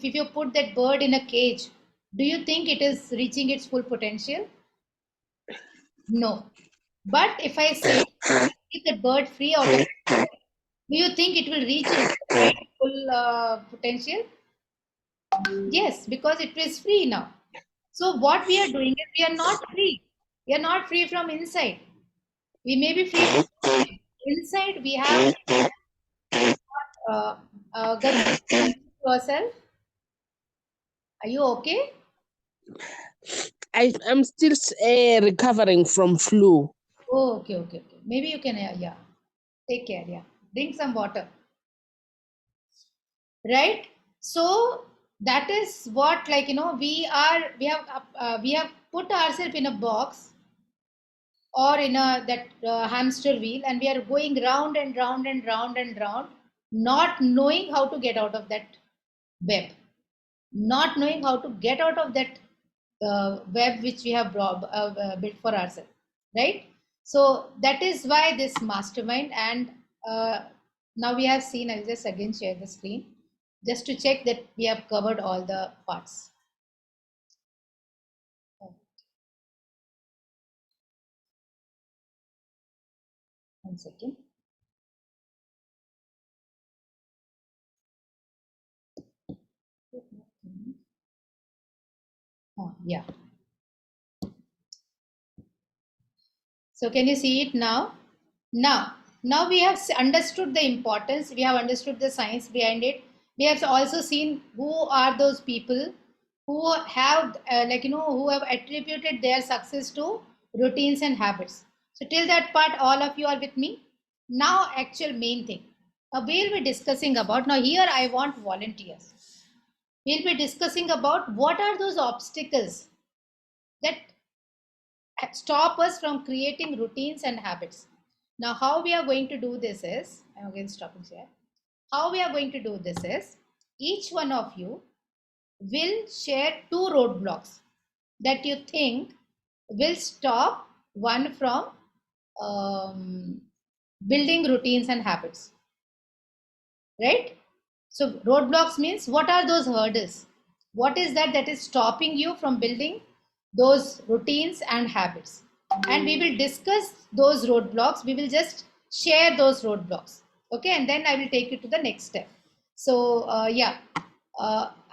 if you put that bird in a cage, do you think it is reaching its full potential? No. But if I say, keep the bird free out of, do you think it will reach its full potential? Yes, because it is free now. So what we are doing is we are not free. We are not free from inside. We may be free from inside. We have yourself. Are you okay? I'm still recovering from flu. Oh, okay. Maybe you can, yeah. Take care, yeah. Drink some water. Right? So that is what, like, we have put ourselves in a box or in that hamster wheel, and we are going round and round and round and round, not knowing how to get out of that web, not knowing how to get out of that web which we have built for ourselves, right? So that is why this mastermind, and now we have seen, I'll just again share the screen just to check that we have covered all the parts. One second. Oh, yeah. So can you see it now? Now we have understood the importance, we have understood the science behind it. We have also seen who are those people who have who have attributed their success to routines and habits. So till that part, all of you are with me. Now actual main thing. Now we'll be discussing about, now here I want volunteers. We'll be discussing about what are those obstacles that stop us from creating routines and habits. Now, how we are going to do this is, I'm again stopping here. How we are going to do this is, each one of you will share 2 roadblocks that you think will stop one from building routines and habits. Right? So, roadblocks means what are those hurdles? What is that is stopping you from building those routines and habits? And we will discuss those roadblocks. We will just share those roadblocks. Okay, and then I will take you to the next step. So, I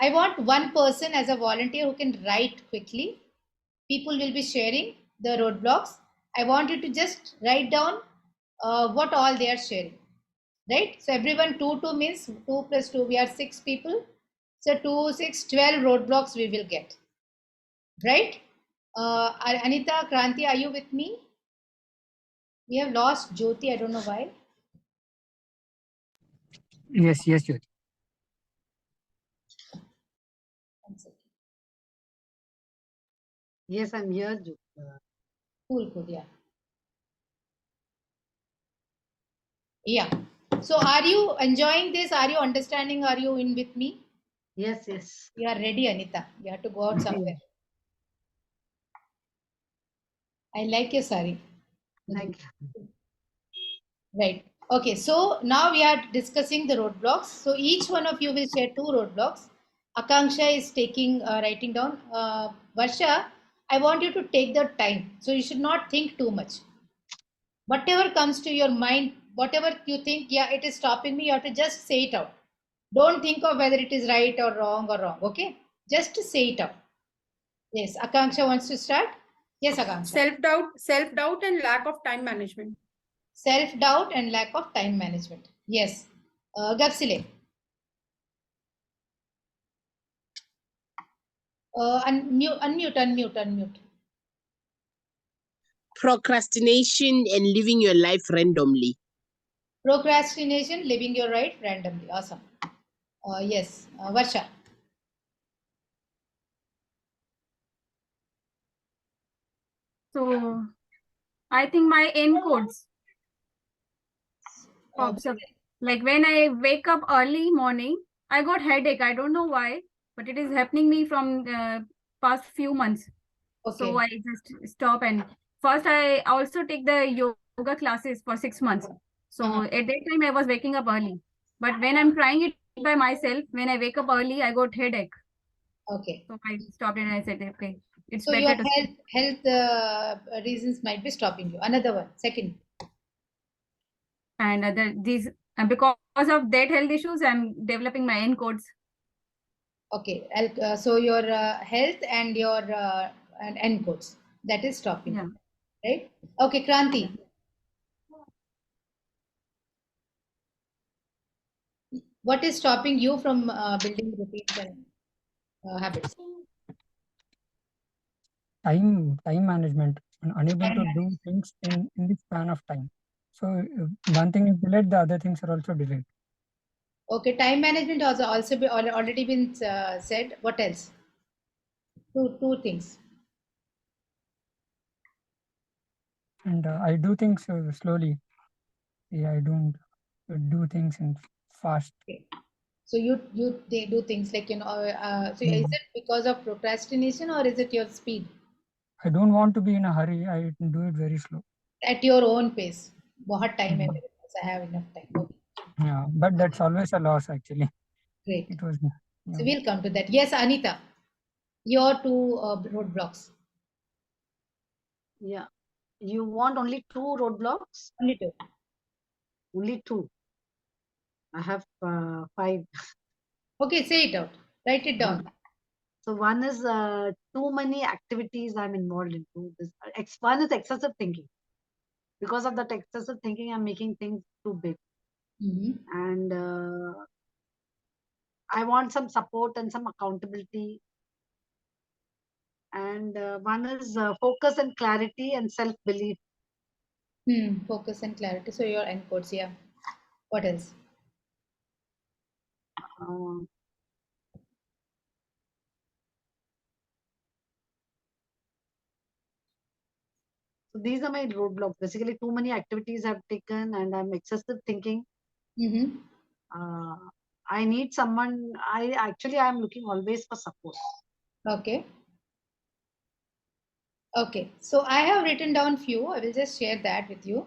want one person as a volunteer who can write quickly. People will be sharing the roadblocks. I want you to just write down what all they are sharing. Right? So everyone 2 means 2 plus 2, we are 6 people. So 2, 6, 12 roadblocks we will get. Right? Anita, Kranti, are you with me? We have lost Jyoti, I don't know why. Yes, Jyoti. Yes, I'm here. Cool, yeah. Yeah. So are you enjoying this? Are you understanding? Are you in with me? Yes. You are ready, Anita. You have to go out somewhere. I like your sari. Like, right. Okay, so now we are discussing the roadblocks. So each one of you will share 2 roadblocks. Akanksha is writing down. Varsha, I want you to take the time. So you should not think too much. Whatever comes to your mind, whatever you think, yeah, it is stopping me, you have to just say it out. Don't think of whether it is right or wrong. Okay? Just to say it out. Yes, Akanksha wants to start. Yes, Akanksha. Self-doubt and lack of time management. Self-doubt and lack of time management. Yes. Gapsile. Unmute. Procrastination and living your life randomly. Procrastination, living your life randomly. Awesome. Yes. Varsha. So I think my encodes pops up. Like when I wake up early morning, I got headache. I don't know why. but it is happening me from past few months. So Okay. I just stop, and first I also take the yoga classes for 6 months. So Uh-huh. at that time I was waking up early, but when I'm trying it by myself, when I wake up early, I got headache. Okay. So I stopped and I said, okay, it's So your better to stop. health reasons might be stopping you. Another one. Second. And these because of that health issues, I'm developing my N codes. Okay. So your health and your and end codes, that is stopping Yeah. you, right? Okay, Kranti. What is stopping you from building routines and habits? Time management, and unable Time to do management. things in the span of time. So one thing is delayed, the other things are also delayed. Okay, time management also already been said. What else? Two things. And I do things slowly. Yeah, I don't do things in fast. Okay. So they do things like so is Mm. it because of procrastination or is it your speed I don't want to be in a hurry. I do it very slow. at your own pace? बहुत time है Mm. मेरे पास. I have enough time. Okay, Yeah, but that's always a loss actually. great. It was, So yeah. we'll come to that. Yes, Anita, your two roadblocks. Yeah. You want only 2 roadblocks? Only two. Only 2. I have 5. Okay, say it out. Write it down. So one is too many activities I'm involved into. One is excessive thinking. Because of that excessive thinking, I'm making things too big. Mhm. And I want some support and some accountability. And one is focus and clarity and self-belief. Focus and clarity. So your end codes, yeah. What else? Um, so these are my roadblocks. Basically, too many activities I've taken, and I'm excessive thinking. Mm-hmm. I need someone. I'm looking always for support. Okay. Okay. So I have written down few. I will just share that with you.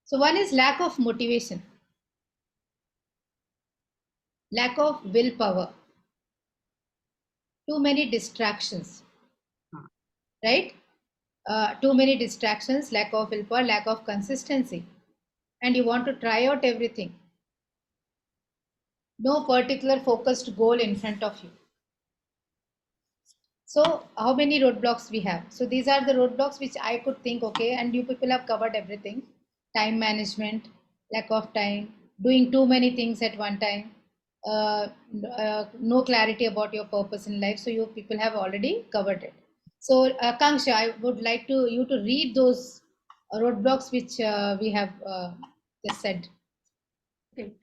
So one is lack of motivation, lack of willpower, too many distractions, right? Too many distractions, lack of willpower, lack of consistency, and you want to try out everything. No particular focused goal in front of you. So how many roadblocks we have? So these are the roadblocks which I could think, okay, and you people have covered everything. Time management, lack of time, doing too many things at one time, no clarity about your purpose in life. So you people have already covered it. So Kanksha, I would like you to read those roadblocks which we have just said. Okay.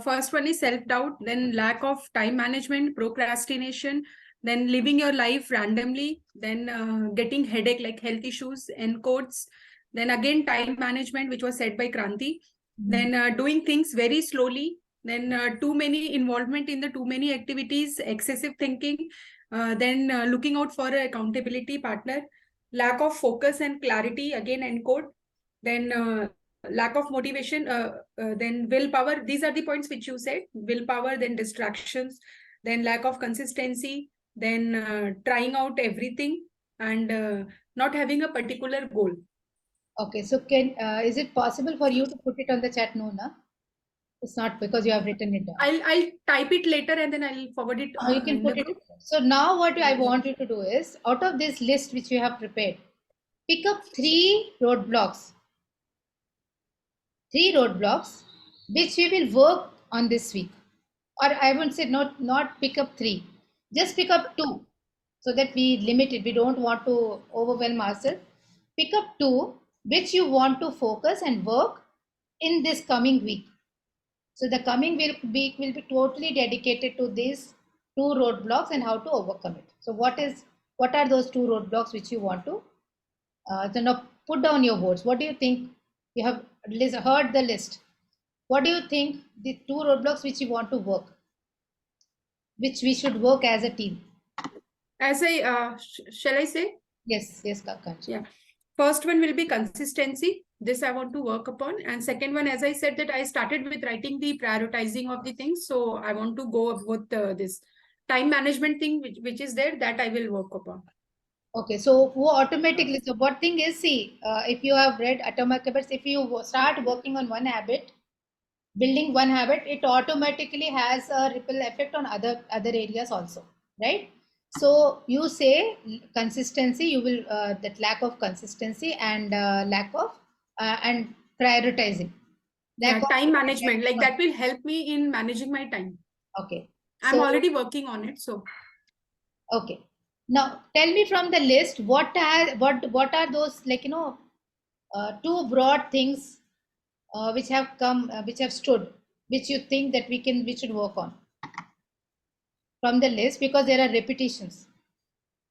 First one is self-doubt, then lack of time management, procrastination, then living your life randomly, then getting headache like health issues, encodes, then again time management, which was said by Kranti, then doing things very slowly, then too many involvement in the too many activities, excessive thinking, then looking out for an accountability partner, lack of focus and clarity, again encode, then lack of motivation, then willpower. These are the points which you said: willpower, then distractions, then lack of consistency, then trying out everything, and not having a particular goal. Okay, so can is it possible for you to put it on the chat? No, na? It's not because you have written it down. I'll type it later and then I'll forward it You can in put the it. group. So now what I want you to do is, out of this list which you have prepared, pick up three roadblocks which we will work on this week. Or I won't say not pick up three, just pick up two, so that we limit it. We don't want to overwhelm ourselves. Pick up two which you want to focus and work in this coming week. So the coming week will be totally dedicated to these two roadblocks and how to overcome it. So what are those two roadblocks which you want to so now put down your boards. What do you think? You have heard the list. What do you think the two roadblocks which you want to work? which we should work as a team? As I shall I say? Yes, Akansha. Yeah. First one will be consistency. This I want to work upon. And second one, as I said, that I started with writing the prioritizing of the things. So I want to go with this time management thing, which is there, that I will work upon. Okay, so who automatically, so what thing is, see, if you have read Atomic Habits, if you start working on one habit, building one habit, it automatically has a ripple effect on other areas also, right? So you say consistency, you will that lack of consistency and lack of and prioritizing. Yeah, Lack of time management, like that will help me in managing my time. Okay. I'm So, already working on it. So okay. Now tell me from the list what are those, like, two broad things which have come which have stood, which you think that we should work on from the list, because there are repetitions,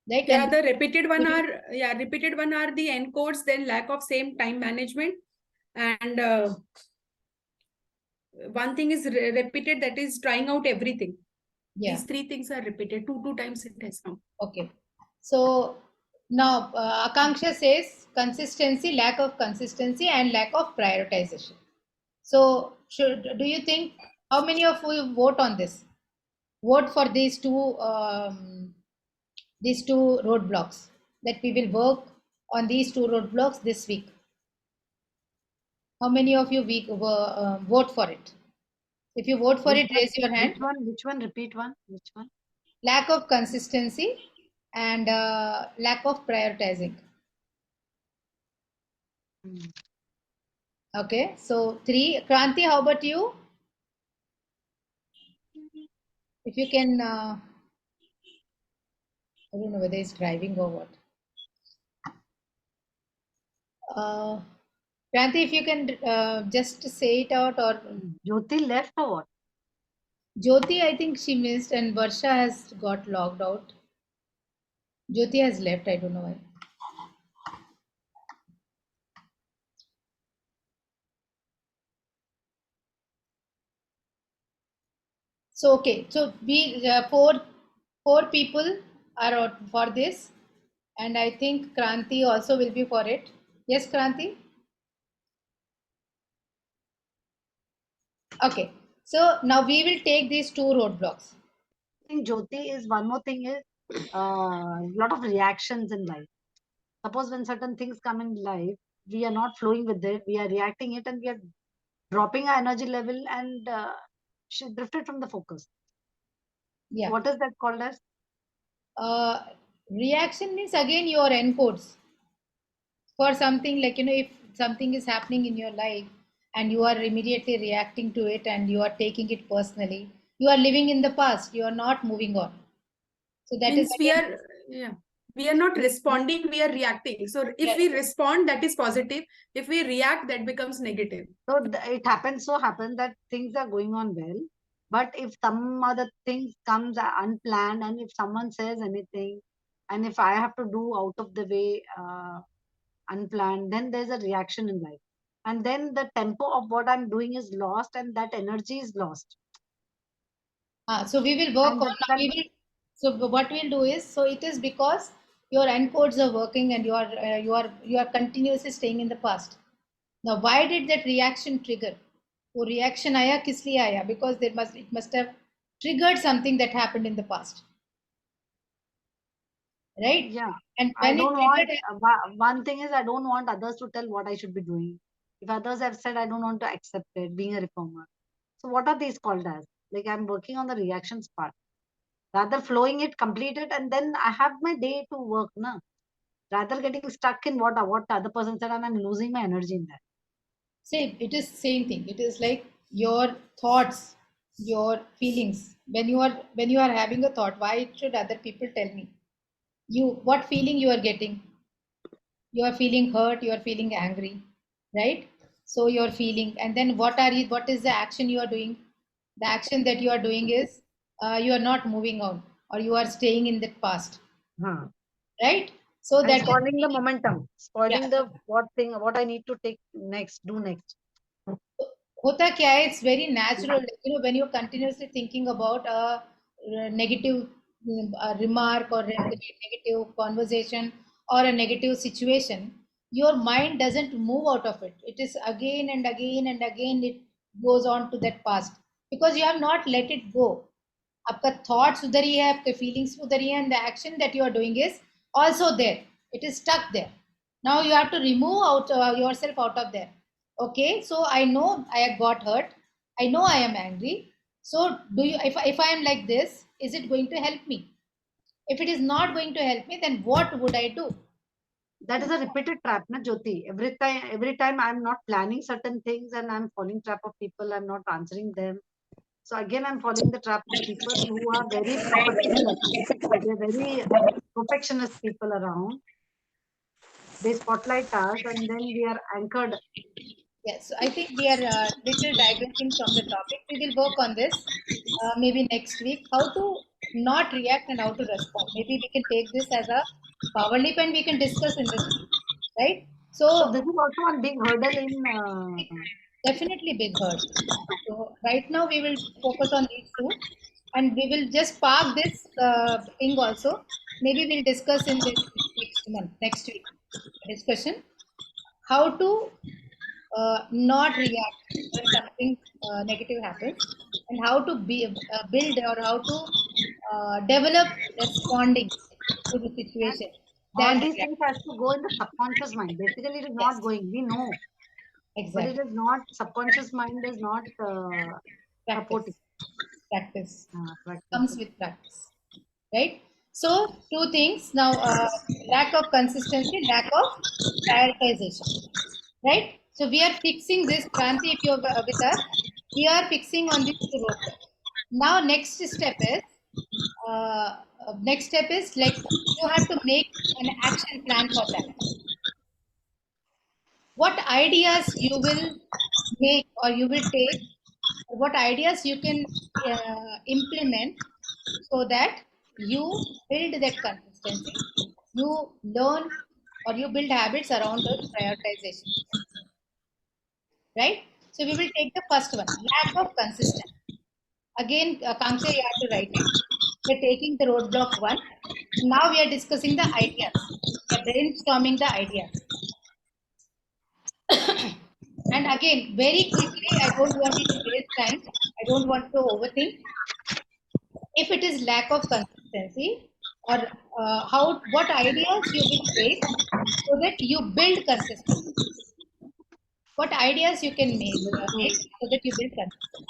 like, yeah, and the repeated one are the encodes, then lack of same time management, and one thing is repeated, that is trying out everything. yeah. These three things are repeated two times it has come. Okay. So now Akanksha says consistency, lack of consistency, and lack of prioritization. So do you think, how many of you vote on this? Vote for these two roadblocks, that we will work on these two roadblocks this week. How many of you vote for it? If you vote for it, raise your hand. Which one? Repeat one. Which one? Lack of consistency and lack of prioritizing. Okay, so 3. Kranti, how about you? If you can, I don't know whether he's driving or what. Kranti, if you can just say it out, or Jyoti left or what? Jyoti, I think she missed, and Varsha has got logged out. Jyoti has left, I don't know why. So okay, so we four people are out for this, and I think Kranti also will be for it. Yes, Kranti. Okay, so now we will take these two roadblocks. I think Jyoti is one more thing is a lot of reactions in life. Suppose when certain things come in life, we are not flowing with it, we are reacting it, and we are dropping our energy level, and she drifted from the focus. Yeah. What is that called as? Reaction means again your encodes for something, like, if something is happening in your life and you are immediately reacting to it and you are taking it personally, you are living in the past, you are not moving on. So that Means is again, we are not responding, we are reacting. So if we respond, that is positive. If we react, that becomes negative. So it happens that things are going on well, but if some other things comes unplanned, and if someone says anything, and if I have to do out of the way unplanned, then there's a reaction in life, and then the tempo of what I'm doing is lost, and that energy is lost. so we will work And on, so what we'll do is, so it is because your encodes are working and you are continuously staying in the past. Now, why did that reaction trigger? वो reaction आया किस लिए आया? Because it must have triggered something that happened in the past, right? Yeah, And I when it don't want triggered, one thing is, I don't want others to tell what I should be doing. If others have said, I don't want to accept it, being a reformer. So what are these called as? Like, I'm working on the reactions part, rather flowing it, complete it, and then I have my day to work, na? Rather getting stuck in what the other person said, and I'm losing my energy in that. same, it is same thing. It is like your thoughts, your feelings. When you are having a thought, why should other people tell me? What feeling you are getting? You are feeling hurt, you are feeling angry, right? So you're feeling, and then what is the action you are doing? The action that you are doing is you are not moving on, or you are staying in the past, Huh. right? So And that spoiling the momentum, spoiling yeah. the what I need to do next. होता क्या है, it's very natural, when you're continuously thinking about negative remark or negative conversation or a negative situation, your mind doesn't move out of it. It is again and again and again it goes on to that past because you have not let it go. आपका thoughts उधर ही है, आपके feelings उधर ही है, and the action that you are doing is also there. It is stuck there. Now you have to remove yourself out of there. Okay, so I know I got hurt. I know I am angry. So do you? If I am like this, is it going to help me? If it is not going to help me, then what would I do? That is a repeated trap, na Jyoti. Every time I'm not planning certain things and I'm falling trap of people, I'm not answering them. So again, I'm falling the trap of people who are very particular. They're very perfectionist people around. They spotlight us and then we are anchored. Yes, so I think we are little digressing from the topic. We will work on this maybe next week. How to not react and how to respond. Maybe we can take this as a power leap and we can discuss in this week, right? So So this is also one big hurdle in. definitely big hurt. So right now we will focus on these two, and we will just park this thing also. Maybe we'll discuss in this next month, next week discussion how to not react when something negative happens, and how to build or how to develop responding to the situation All than these react. things has to go in the subconscious mind. Basically, it is not Yes. going. We know, but it Exactly. is not. Subconscious mind is not supporting. Practice Practice. comes with practice, right? So two things now: lack of consistency, lack of prioritization, right? So we are fixing this. Kranti, if you're with us, we are fixing on this roadblocks. Now next step is like you have to make an action plan for that. What ideas you will make or you will take, or what ideas you can implement so that you build that consistency, you learn or you build habits around those prioritization, right? So we will take the first one, lack of consistency. Again, Kanksha, you have to write it. We're taking the roadblock one. Now we are discussing the ideas. We are brainstorming the ideas. And again, very quickly, I don't want you to waste time. I don't want to overthink. If it is lack of consistency, or what ideas you will take so that you build consistency. What ideas you can make so that you build consistency.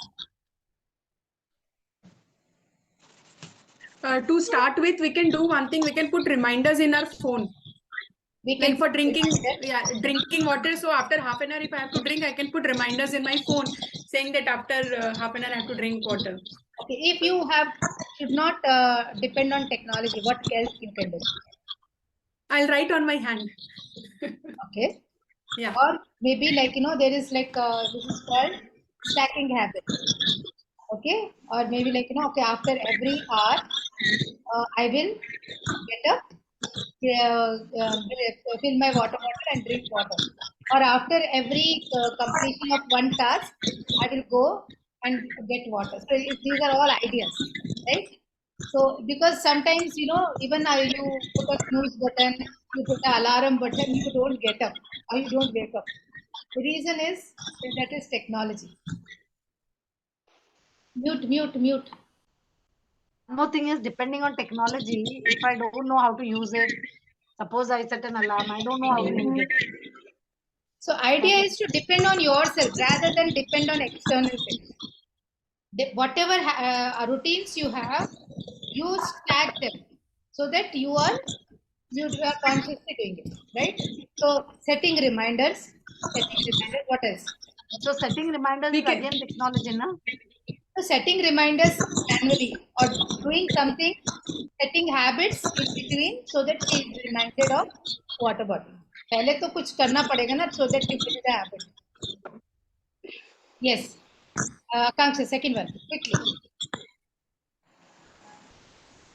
To start with, we can do one thing. We can put reminders in our phone. We can Like for drinking, reminders. drinking water. So after half an hour, if I have to drink, I can put reminders in my phone saying that after half an hour, I have to drink water. Okay, if you should not depend on technology, what else you can do? I'll write on my hand. Okay. Yeah. Or maybe like, there is like, this is called stacking habit. Okay. Or maybe like, okay, after every hour, I will get up, fill my water bottle and drink water. Or after every completion of one task, I will go and get water. So these are all ideas, right? So because sometimes, even you put a snooze button, you put an alarm button, you don't get up or you don't wake up. The reason is that is technology. Mute. One more thing is depending on technology. If I don't know how to use it, suppose I set an alarm, I don't know how to use it. So idea is to depend on yourself rather than depend on external things. Whatever routines you have, you stack them so that you are consciously doing it, right? So setting reminders. What else? So setting reminders is again technology, na? So setting reminders manually or doing something, setting habits in between so that she is reminded of water bottle. पहले तो कुछ करना पड़ेगा ना so that you build the habit. Yes. Kanksha, second one, quickly.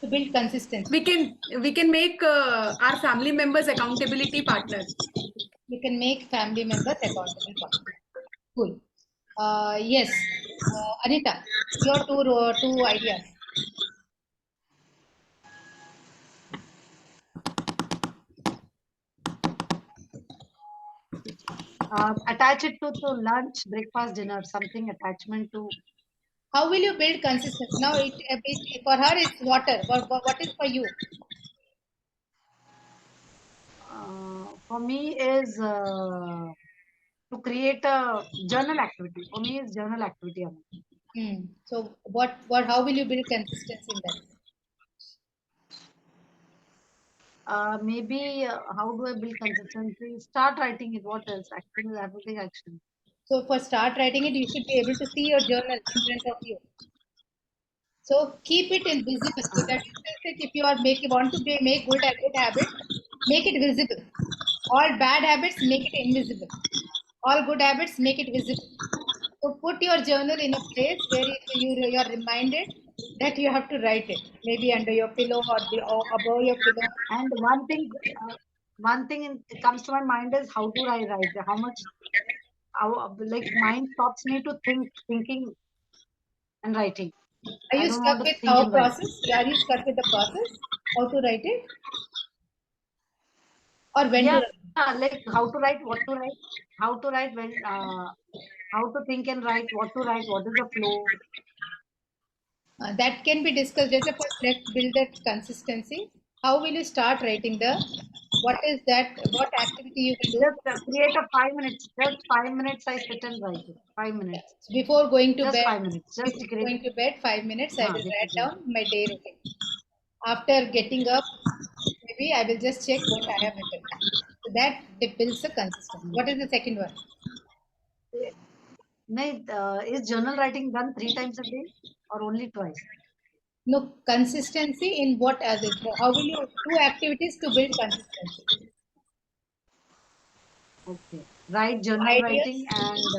To build consistency. We can make our family members accountability partners. We can make family members accountable partners. Cool. Yes. Anita, your two ideas. Attach it to lunch, breakfast, dinner, something attachment to. How will you build consistency? Now, for her, it's water. What is for you? For me is to create a journal activity. For me is journal activity. So, how will you build consistency in that? Maybe how do I build consistency? Start writing it. What else? Action is everything action. So, for start writing it, you should be able to see your journal in front of you. So, keep it invisible so that if you are want to make good habits, make it visible. All bad habits, make it invisible. All good habits, make it visible. So, put your journal in a place where you are reminded that you have to write it, maybe under your pillow or above your pillow. And one thing it comes to my mind is how do I write? How much, like mind stops me to thinking and writing. Are I you don't stuck want to with think our and write. process? Are you stuck with the process? How to write it? Or when to Yeah, write? like how to write, what to write, how to write, when, how to think and write, what to write, what is the flow. That can be discussed. Just first, let's build that consistency. How will you start writing what is that? What activity you will do? Just create a 5 minutes. Just 5 minutes. I sit and write it. 5 minutes. Before going to Just bed, 5 minutes. Just before create. going to bed, 5 minutes, I will write Basically. down my day routine. After getting up, maybe I will just check what I have written. So that builds a consistency. What is the second one? Is journal writing done 3 times a day or only twice? No, consistency in what others? How will you do activities to build consistency? Okay. Write journal writing Ideas?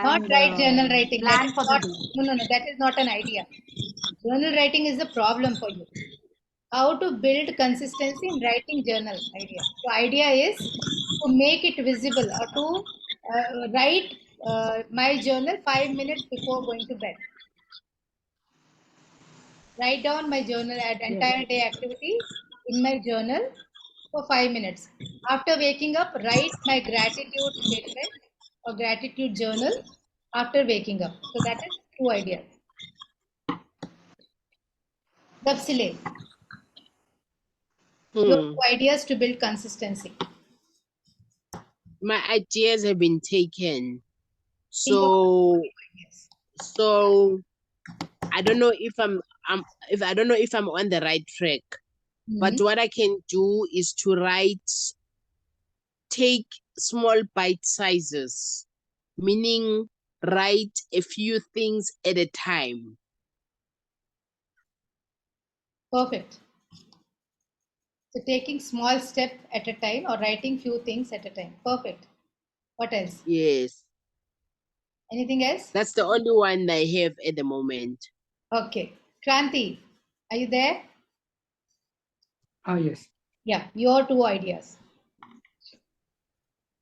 Not and write journal writing. That plan is for the not, day. no. That is not an idea. Journal writing is the problem for you. How to build consistency in writing journal idea. So idea is to make it visible or to write my journal 5 minutes before going to bed. Write down my journal at Yes. entire day activity in my journal for 5 minutes. After waking up, write my gratitude statement or gratitude journal after waking up. So that is two ideas. Dapsile, your two ideas to build consistency. My ideas have been taken. Think of So I don't know if I don't know if I'm on the right track. But what I can do is to take small bite sizes, meaning write a few things at a time. Perfect. So taking small step at a time or writing few things at a time. Perfect. What else? Yes. Anything else? That's the only one I have at the moment. Okay. Kranti, are you there? Yes. Yeah, your two ideas.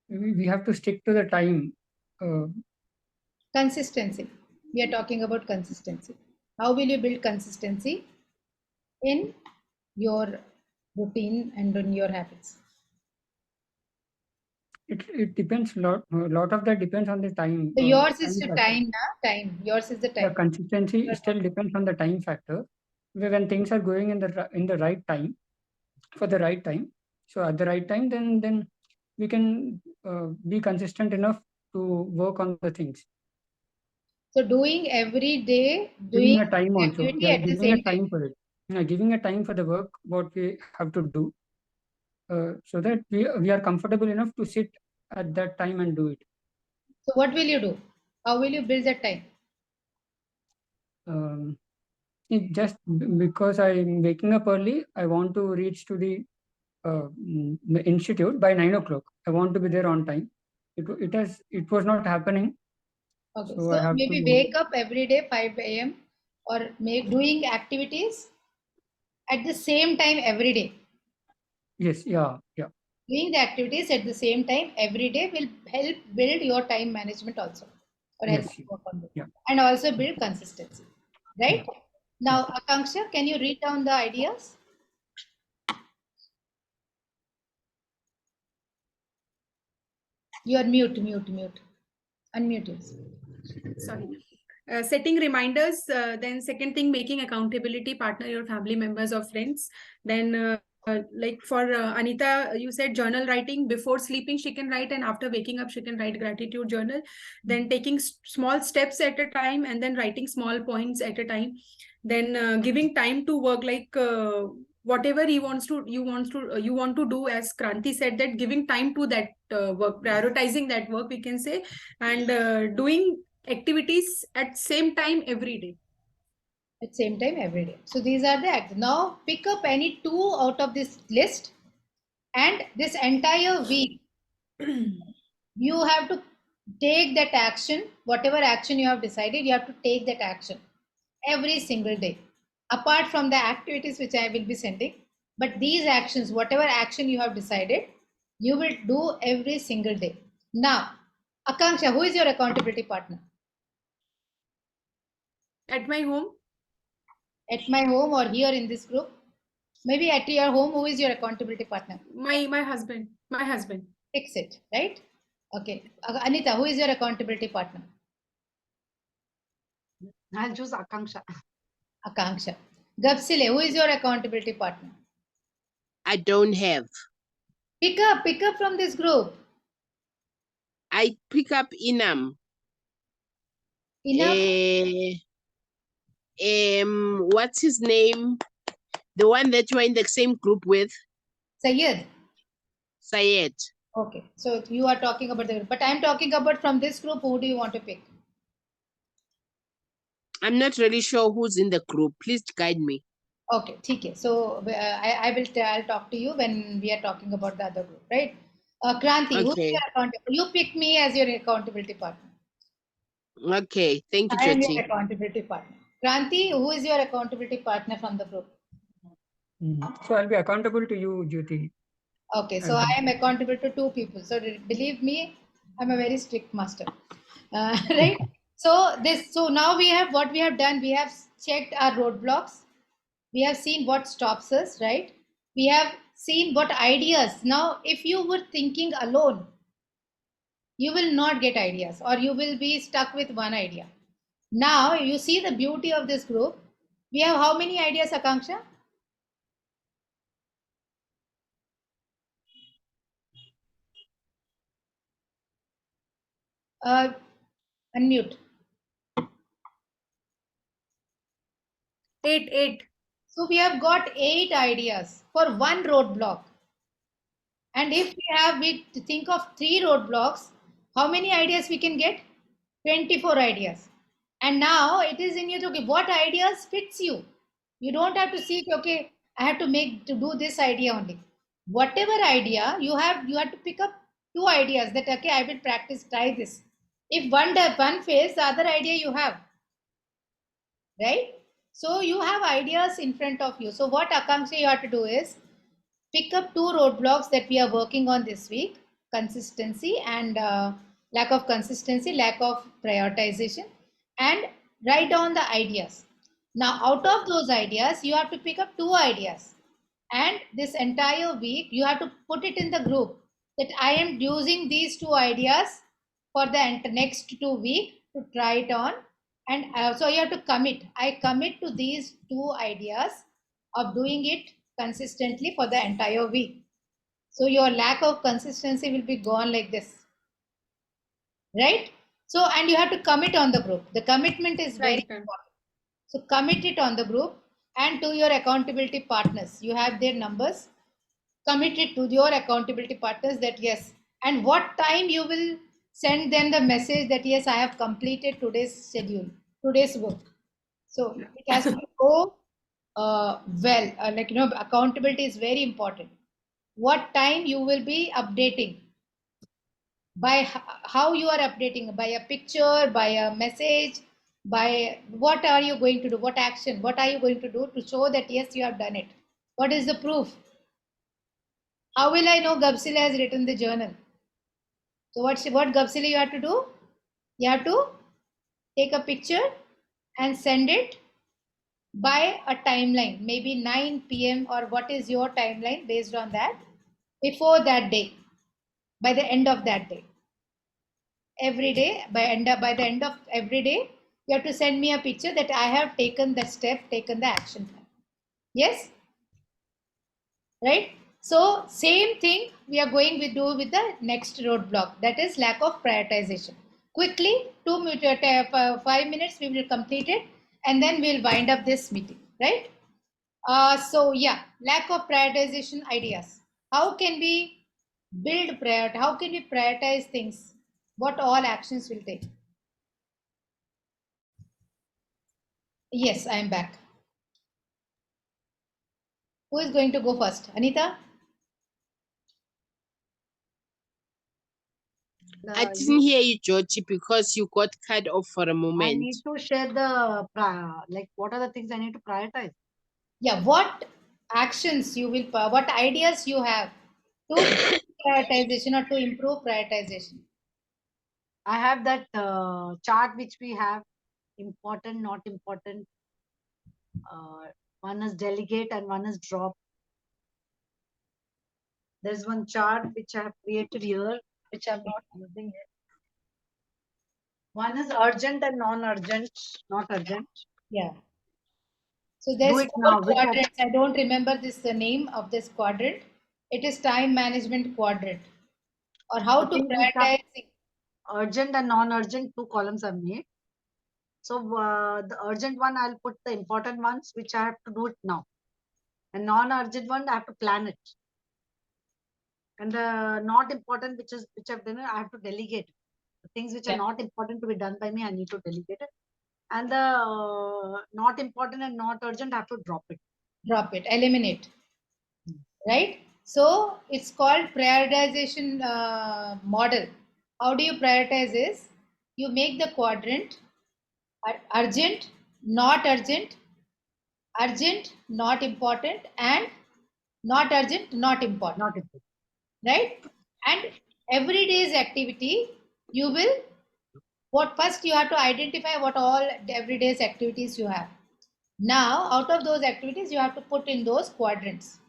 We have to stick to the time. Consistency. We are talking about consistency. How will you build consistency in your routine and in your habits? It depends lot of that depends on the time. So yours is the factor. time, time. Yours is the time. The consistency still depends on the time factor. When things are going in the right time, for the right time, so at the right time, then we can be consistent enough to work on the things. So doing every day, Giving a time also, activity at the giving same a time for it. Giving a time for the work, what we have to do, so that we are comfortable enough to sit at that time and do it. So what will you do? How will you build that time? Just because I'm waking up early, I want to reach to the institute by 9 o'clock. I want to be there on time. It was not happening. Okay, So so I have maybe to. wake up every day 5 a.m. or doing activities at the same time every day. Yes, yeah. Doing the activities at the same time every day will help build your time management also, or help Yes, you work on it, yeah. and also build consistency. Right? Yeah. Now, Akanksha, can you read down the ideas? You are mute. Unmute yourself. Sorry. Setting reminders. Then second thing, making accountability partner, your family members or friends. Then like for Anita, you said journal writing. Before sleeping, she can write, and after waking up, she can write gratitude journal. Then taking small steps at a time, and then writing small points at a time. Then giving time to work, like whatever you want to do, as Kranti said, that giving time to that work, prioritizing that work, we can say, and doing activities at same time every day. At same time every day. So these are the acts. Now pick up any two out of this list, and this entire week you have to take that action. Whatever action you have decided, you have to take that action every single day, apart from the activities which I will be sending. But these actions, whatever action you have decided, you will do every single day. Now, Akanksha, who is your accountability partner? At my home, At my home or here in this group? Maybe at your home, who is your accountability partner? my husband. Fix it, right? Okay. Anita, who is your accountability partner? I'll choose Akanksha. Akanksha. Gapsile, who is your accountability partner? I don't have. Pick up from this group. I pick up Inam. Enough. What's his name? The one that you are in the same group with? Sayed. Syed. Okay. So you are talking about the group, but I'm talking about from this group. Who do you want to pick? I'm not really sure who's in the group. Please guide me. Okay, okay. So I'll talk to you when we are talking about the other group, right? Kranti, who is Okay. your accountability? You pick me as your accountability partner. Okay. Thank you, I am your Jyoti. accountability partner. Kranti, who is your accountability partner from the group? So I'll be accountable to you, Jyoti. Okay, so I am accountable to two people. So believe me, I'm a very strict master, right? So now we have what we have done. We have checked our roadblocks. We have seen what stops us, right? We have seen what ideas. Now, if you were thinking alone, you will not get ideas, or you will be stuck with one idea. Now, you see the beauty of this group. We have how many ideas, Akanksha? Unmute. 8. So we have got 8 ideas for one roadblock. And if we think of 3 roadblocks, how many ideas we can get? 24 ideas. And now it is in you to give what ideas fits you. You don't have to seek, okay, I have to do this idea only. Whatever idea you have to pick up 2 ideas that, okay, I will try this. If one fails, the other idea you have, right? So you have ideas in front of you. So what Akanksha you have to do is pick up 2 roadblocks that we are working on this week: consistency and lack of consistency, lack of prioritization, and write down the ideas. Now, out of those ideas, you have to pick up 2 ideas, and this entire week you have to put it in the group that I am using these 2 ideas for the next 2 weeks to try it on. And so you have to commit. I commit to these 2 ideas of doing it consistently for the entire week. So your lack of consistency will be gone like this, right? So, and you have to commit on the group. The commitment is very important. So commit it on the group, and to your accountability partners. You have their numbers. Commit it to your accountability partners that yes, and what time you will send them the message that yes, I have completed today's schedule, today's work. So it has to go well. Accountability is very important. What time you will be updating? By how you are updating? By a picture, by a message, by what are you going to do? What action? What are you going to do to show that yes, you have done it? What is the proof? How will I know Gapsile has written the journal? So what Gapsile you have to do? You have to take a picture and send it by a timeline, maybe 9 p.m. or what is your timeline based on that, before that day, by the end of that day. every day. By the end of every day, you have to send me a picture that I have taken the step, taken the action. Yes, right? So same thing we are going to do with the next roadblock, that is lack of prioritization. Quickly, 5 minutes we will complete it, and then we'll wind up this meeting, right? So yeah, lack of prioritization ideas. How can we build priority? How can we prioritize things? What all actions will take? Yes, I am back. Who is going to go first? Anita? I didn't hear you, Jyoti, because you got cut off for a I moment. need to share the like what are the things I need to prioritize. Yeah, what actions you will, what ideas you have to prioritization or to improve prioritization? I have that chart which we have, important, not important. One is delegate and one is drop. There's one chart which I have created here, which I'm not using it. One is urgent and non-urgent, not urgent. Yeah. So Do there's it 4 now. Which quadrants. I don't remember this the name of this quadrant. It is time management quadrant, or how the to things which are prioritize. urgent and non-urgent, 2 columns I've made. So the urgent one, I'll put the important ones, which I have to do it now. And non-urgent one, I have to plan it. And the not important, which I've done, I have to delegate. The things which are not important to be done by me, I need to delegate it. And the not important and not urgent, I have to drop it. Drop it, eliminate, right? So it's called prioritization model. How do you prioritize is you make the quadrant urgent, not urgent, urgent, not important, and not urgent, not important. Not important. Right? And every day's activity, you will, what first you have to identify what all everyday's activities you have. Now, out of those activities, you have to put in those quadrants.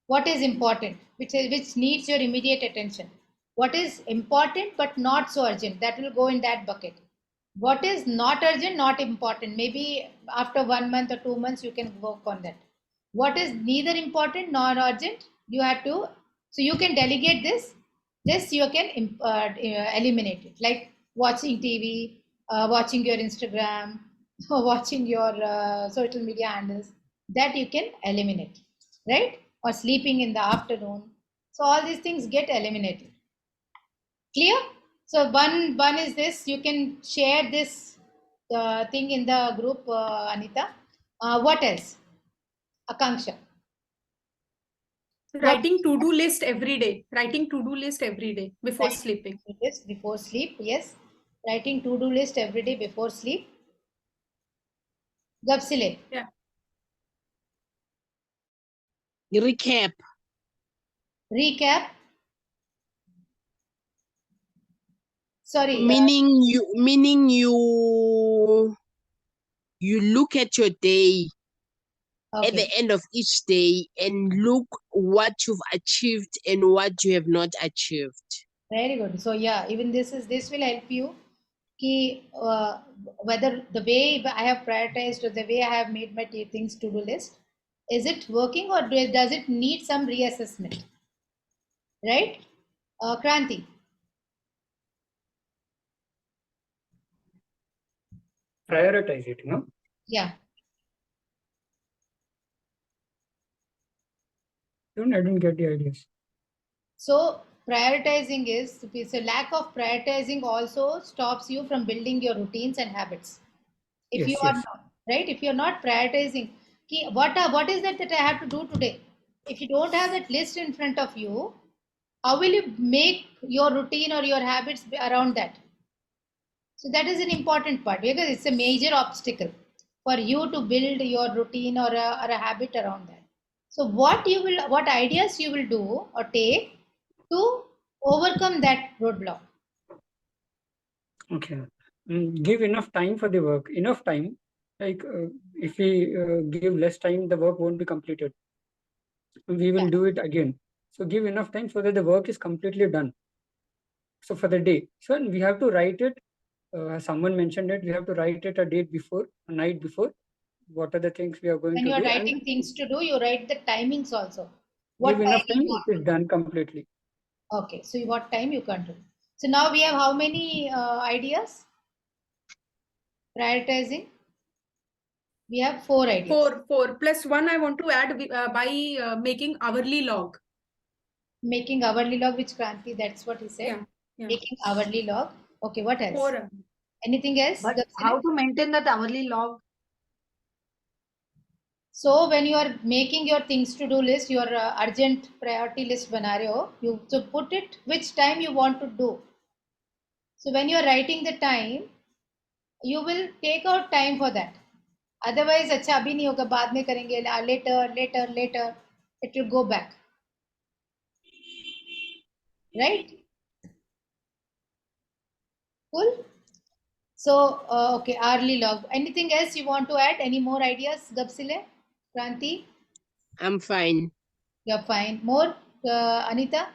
What is important, which needs your immediate attention? What is important but not so urgent? That will go in that bucket. What is not urgent, not important? Maybe after 1 month or 2 months, you can work on that. What is neither important nor urgent? You have to, so you can delegate this. This you can eliminate it, like watching TV, watching your Instagram, watching your social media handles. That you can eliminate, right? Or sleeping in the afternoon. So all these things get eliminated. Clear? So one is this. You can share this thing in the group, Anita. What else? Akanksha. Writing to-do list every day. Writing to-do list every day before sleeping. Yes, before sleep. Yes. Writing to-do list every day before sleep. Gapsile. Yeah. Recap. Recap. Sorry. Meaning you look at your day Okay. at the end of each day and look what you've achieved and what you have not achieved. Very good. So yeah, even this will help you ki, whether the way I have prioritized or the way I have made my things to-do list, is it working or does it need some reassessment? Right? Kranti. Prioritize it, no? Yeah. I don't get the ideas. So prioritizing is, so lack of prioritizing also stops you from building your routines and habits. If you are not, right, if you're not prioritizing, what is that I have to do today? If you don't have that list in front of you, how will you make your routine or your habits around that? So that is an important part, because it's a major obstacle for you to build your routine or a habit around that. So what ideas you will do or take to overcome that roadblock? Okay. Give enough time for the work. Enough time. Like if we give less time, the work won't be completed. We will do it again. So give enough time so that the work is completely done. So for the day, so we have to write it. Someone mentioned it. We have to write it a date before, a night before. What are the things we are going When to you are do, writing and things to do, you write the timings also. What give time enough you time. want It to is do. done completely. Okay, so what time you can do. So now we have how many ideas? Prioritizing. We have 4 ideas. Four plus one. I want to add by making hourly log. Making hourly log, which Kranti, that's what he said. Yeah. Yeah. Making hourly log. Okay, what else? 4. Anything else? But Gapsile? how to maintain that hourly log? So when you are making your things to do list, your urgent priority list bana rahe ho, you to put it which time you want to do. So when you are writing the time, you will take out time for that. Otherwise, अच्छा अभी नहीं होगा, बाद में करेंगे, later, it will go back. Right? Cool? So, okay, hourly log. Anything else you want to add? Any more ideas, Gapsile? Kranti? I'm fine. You're fine. More, Anita?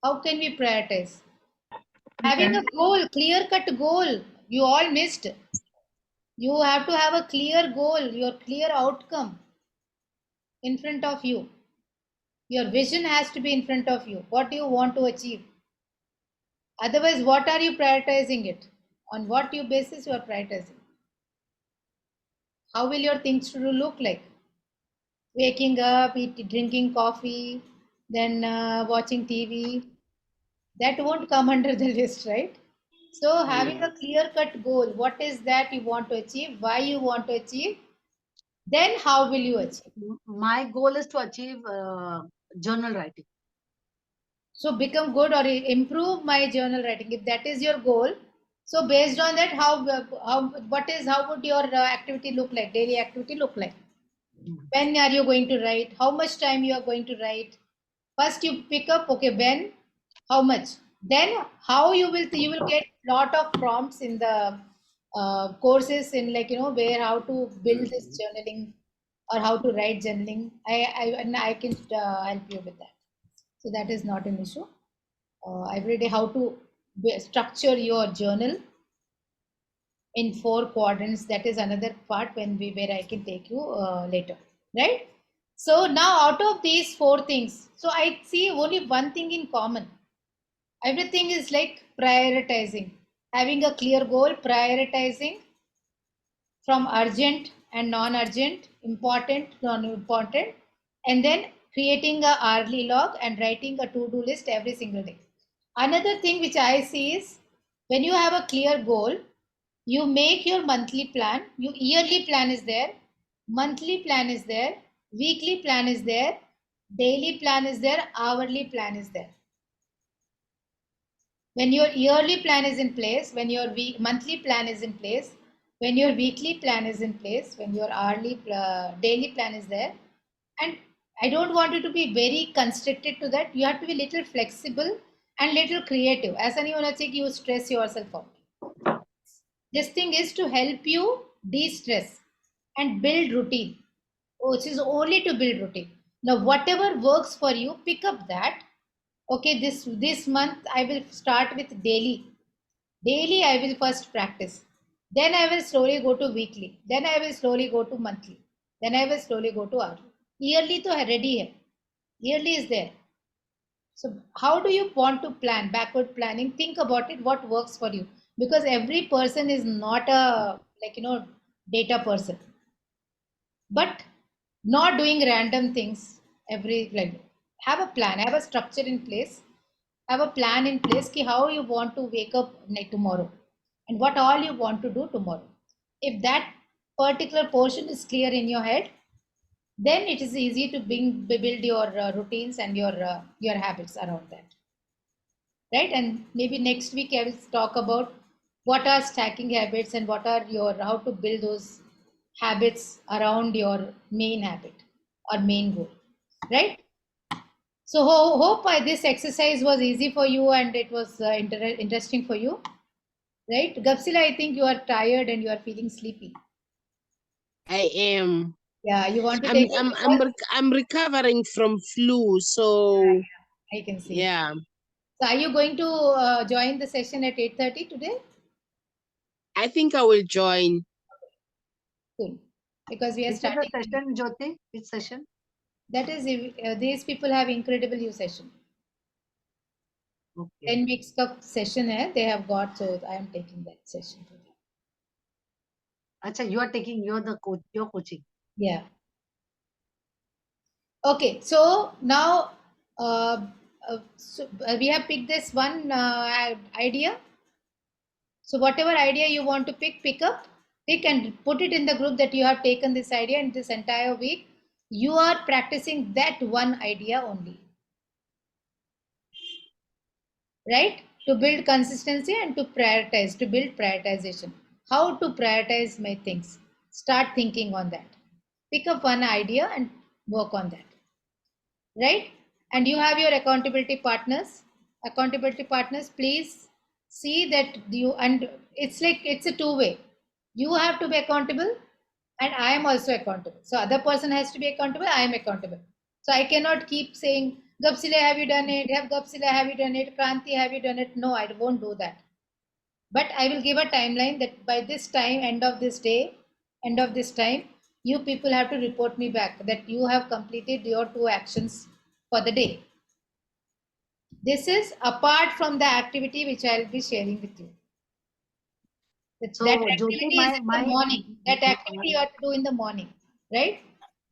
How can we prioritize? Having a goal, clear-cut goal. You all missed. You have to have a clear goal, your clear outcome in front of you. Your vision has to be in front of you. What do you want to achieve? Otherwise, what are you prioritizing it? On what you basis you are prioritizing? How will your things to do look like? Waking up, drinking coffee, then watching TV. That won't come under the list, right? So having a clear-cut goal, what is that you want to achieve, why you want to achieve, then how will you achieve? My goal is to achieve journal writing. So become good or improve my journal writing. If that is your goal, so based on that, how would your activity look like? Daily activity look like? When are you going to write? How much time you are going to write? First you pick up, okay, when, how much, then how you will get lot of prompts in the courses in, like, where how to build this journaling or how to write journaling. I can help you with that. So that is not an issue. Every day how to structure your journal in 4 quadrants. That is another part where I can take you later, right? So now out of these 4 things, so I see only one thing in common. Everything is like prioritizing, having a clear goal, prioritizing from urgent and non-urgent, important, non-important, and then creating a hourly log and writing a to-do list every single day. Another thing which I see is when you have a clear goal, you make your monthly plan, your yearly plan is there, monthly plan is there, weekly plan is there, daily plan is there, hourly plan is there. When your yearly plan is in place, when your monthly plan is in place, when your weekly plan is in place, when your hourly daily plan is there, and I don't want you to be very constricted to that. You have to be little flexible and little creative. ऐसा नहीं होना चाहिए कि you stress yourself out. This thing is to help you de-stress and build routine, which is only to build routine. Now, whatever works for you, pick up that. Okay, this month I will start with daily. Daily I will first practice. Then I will slowly go to weekly. Then I will slowly go to monthly. Then I will slowly go to hourly. Yearly to ready hai. Yearly is there. So how do you want to plan? Backward planning. Think about it. What works for you? Because every person is not a data person. But not doing random things have a plan, have a structure in place, have a plan in place ki how you want to wake up tomorrow and what all you want to do tomorrow. If that particular portion is clear in your head, then it is easy to build your routines and your habits around that, right? And maybe next week I will talk about what are stacking habits and what are how to build those habits around your main habit or main goal, right? So hope this exercise was easy for you and it was interesting for you, right? Gapsila, I think you are tired and you are feeling sleepy. I am. Yeah, you want to take I'm recovering from flu, so I can see. Yeah, So are you going to join the session at 8:30 today? I think I will join. Cool. Because we are Which is the starting. session, Jyoti? Which session? That is, these people have incredible you session. Okay. 10 weeks ka session hai, they have got, so I am taking that session today. Acha, you are taking, you're the coach, you're coaching. Yeah. Okay, so now we have picked this one idea. So whatever idea you want to pick up, pick and put it in the group that you have taken this idea in this entire week. You are practicing that one idea only. Right? To build consistency and to prioritize, to build prioritization. How to prioritize my things. Start thinking on that. Pick up one idea and work on that. Right? And you have your accountability partners. Accountability partners, please see that you, and it's like it's a two-way. You have to be accountable and I am also accountable. So other person has to be accountable, I am accountable. So I cannot keep saying, Gapsile, have you done it? Gapsile, have you done it? Kranti, have you done it? No, I won't do that. But I will give a timeline that by this time, end of this day, end of this time, you people have to report me back that you have completed your 2 actions for the day. This is apart from the activity which I will be sharing with you. So, That Jyoti, activity is in the morning. That activity you have to do in the morning, right?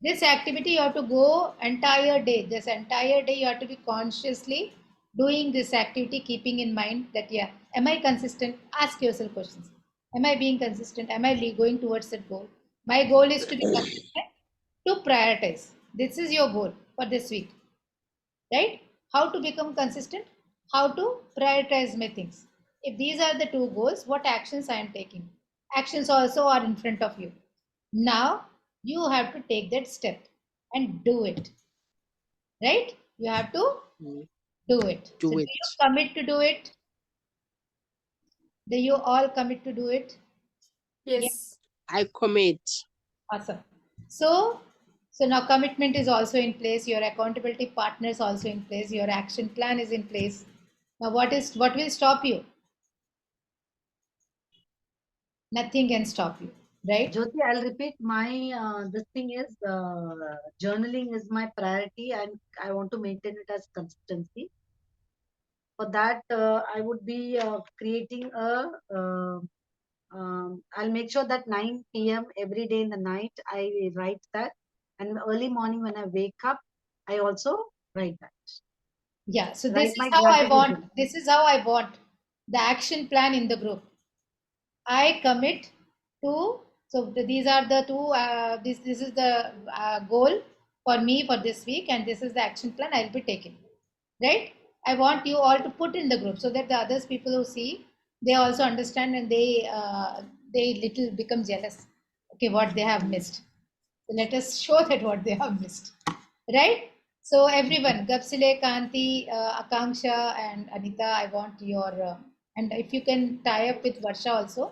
This activity you have to go entire day. This entire day you have to be consciously doing this activity, keeping in mind that, yeah, am I consistent? Ask yourself questions. Am I being consistent? Am I going towards that goal? My goal is to be consistent, to prioritize. This is your goal for this week, right? How to become consistent, how to prioritize my things. If these are the 2 goals, what actions I am taking? Actions also are in front of you. Now you have to take that step and do it, right? You have to do it. So Do do it. you commit to do it? Do you all commit to do it? Yes. I commit. Awesome. So now commitment is also in place. Your accountability partner is also in place. Your action plan is in place. Now what will stop you? Nothing can stop you, right? Jyoti, I'll repeat my, this thing is, journaling is my priority and I want to maintain it as consistency. For that, I would be creating a, I'll make sure that 9 p.m. every day in the night, I write that. And early morning when I wake up, I also write that. Yeah, so Write this is my how I gratitude want, journal. this is how I want the action plan in the group. I commit to, so these are the 2, this is the goal for me for this week, and this is the action plan I'll be taking, right? I want you all to put in the group so that the others people who see, they also understand and they little become jealous. Okay, what they have missed. So let us show that what they have missed, right? So everyone, Gapsile, Kanti, Akanksha, and Anita, I want your and if you can tie up with Varsha also.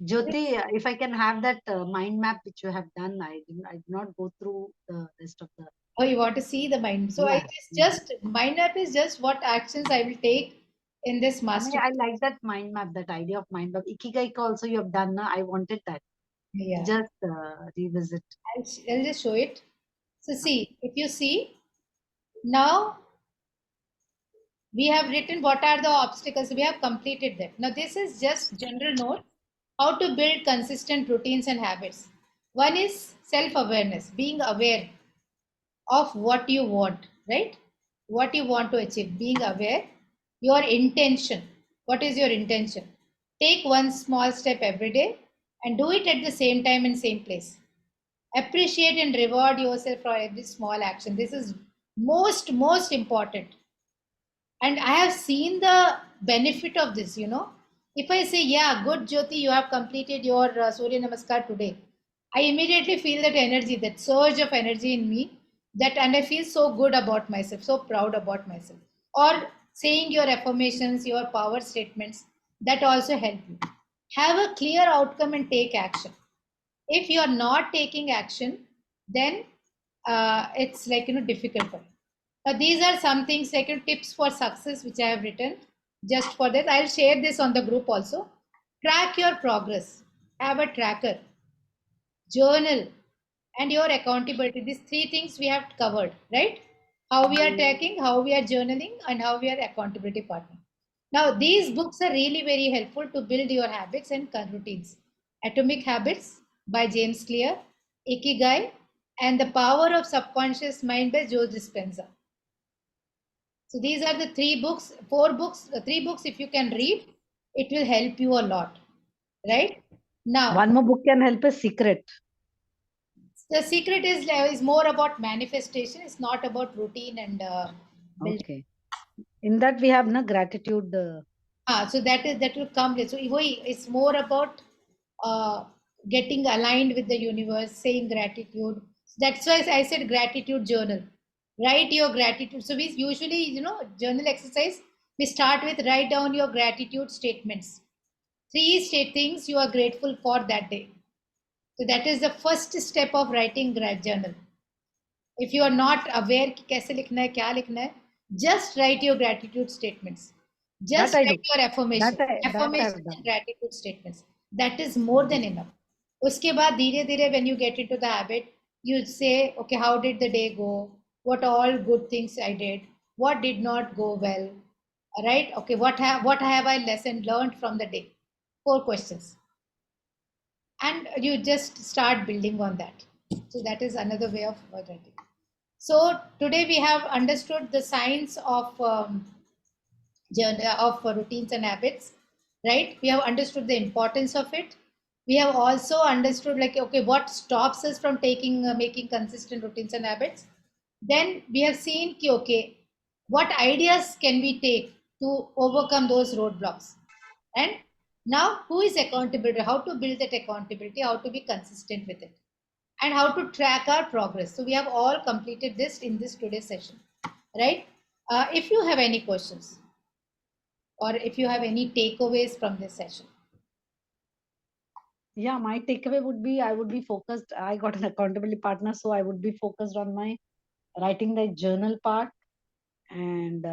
Jyoti, if I can have that mind map which you have done, I did not go through the rest of the. Oh, you want to see the mind? So Yeah. it's just mind map is just what actions I will take in this master. I like that mind map, that idea of mind map. Ikigai also you have done. I wanted that. Yeah, Just revisit. I'll just show it. So see, if you see now, we have written what are the obstacles. We have completed that. Now this is just general note. How to build consistent routines and habits. One is self-awareness, being aware of what you want, right? What you want to achieve, being aware, your intention. What is your intention? Take one small step every day and do it at the same time and same place. Appreciate and reward yourself for every small action. This is most important. And I have seen the benefit of this, If I say, yeah, good, Jyoti, you have completed your Surya Namaskar today, I immediately feel that energy, that surge of energy in me, and I feel so good about myself, so proud about myself. Or saying your affirmations, your power statements, that also help you. Have a clear outcome and take action. If you are not taking action, then it's like, difficult for you. These are some things like tips for success which I have written. Just for this, I'll share this on the group also. Track your progress. Have a tracker. Journal and your accountability. These three things we have covered, right? How we are tracking, how we are journaling, and how we are accountability partner. Now, these books are really very helpful to build your habits and routines. Atomic Habits by James Clear, Ikigai, and The Power of Subconscious Mind by Joe Dispenza. So these are the three books, three books. If you can read, it will help you a lot, right? Now, one more book can help us, Secret. The Secret is more about manifestation. It's not about routine and building. Okay. In that we have no gratitude. So that will come. So it's more about getting aligned with the universe, saying gratitude. That's why I said gratitude journal. Write your gratitude. So we usually, journal exercise. We start with write down your gratitude statements. 3 things you are grateful for that day. So that is the first step of writing journal. If you are not aware कि कैसे लिखना है, क्या लिखना है, just write your gratitude statements. Just write your affirmation. Affirmation and gratitude statements. That is more than enough. उसके बाद धीरे धीरे when you get into the habit, you say, okay, how did the day go? What all good things I did? What did not go well? Right? Okay, what have I lesson learned from the day? 4 questions. And you just start building on that. So that is another way of writing. So today we have understood the science of routines and habits, right? We have understood the importance of it. We have also understood what stops us from making consistent routines and habits. Then we have seen what ideas can we take to overcome those roadblocks, and now who is accountable? How to build that accountability? How to be consistent with it? And how to track our progress. So we have all completed this in this today's session, right? If you have any questions or if you have any takeaways from this session. Yeah, my takeaway would be I would be focused. I got an accountability partner, so I would be focused on my writing the journal part and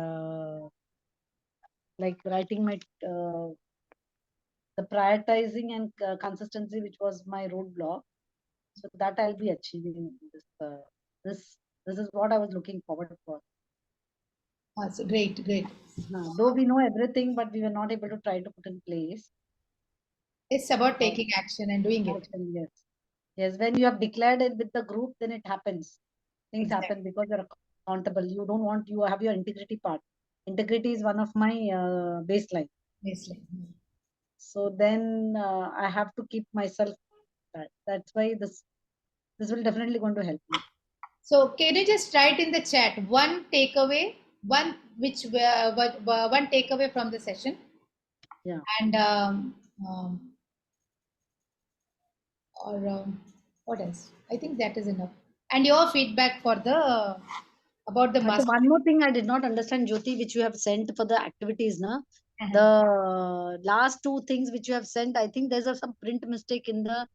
like writing my the prioritizing and consistency, which was my roadblock. So that I'll be achieving this. This is what I was looking forward for. So great. Though we know everything, but we were not able to try to put in place. It's about taking action and doing it. Yes. When you have declared it with the group, then it happens. Things happen because you're accountable. You have your integrity part. Integrity is one of my baseline. So then I have to keep myself. That's why this will definitely going to help me. So can you just write in the chat one takeaway, one takeaway from the session? Yeah. And what else? I think that is enough. And your feedback for about the master. One more thing I did not understand, Jyoti, which you have sent for the activities, na? The last 2 things which you have sent, I think there's some print mistake in the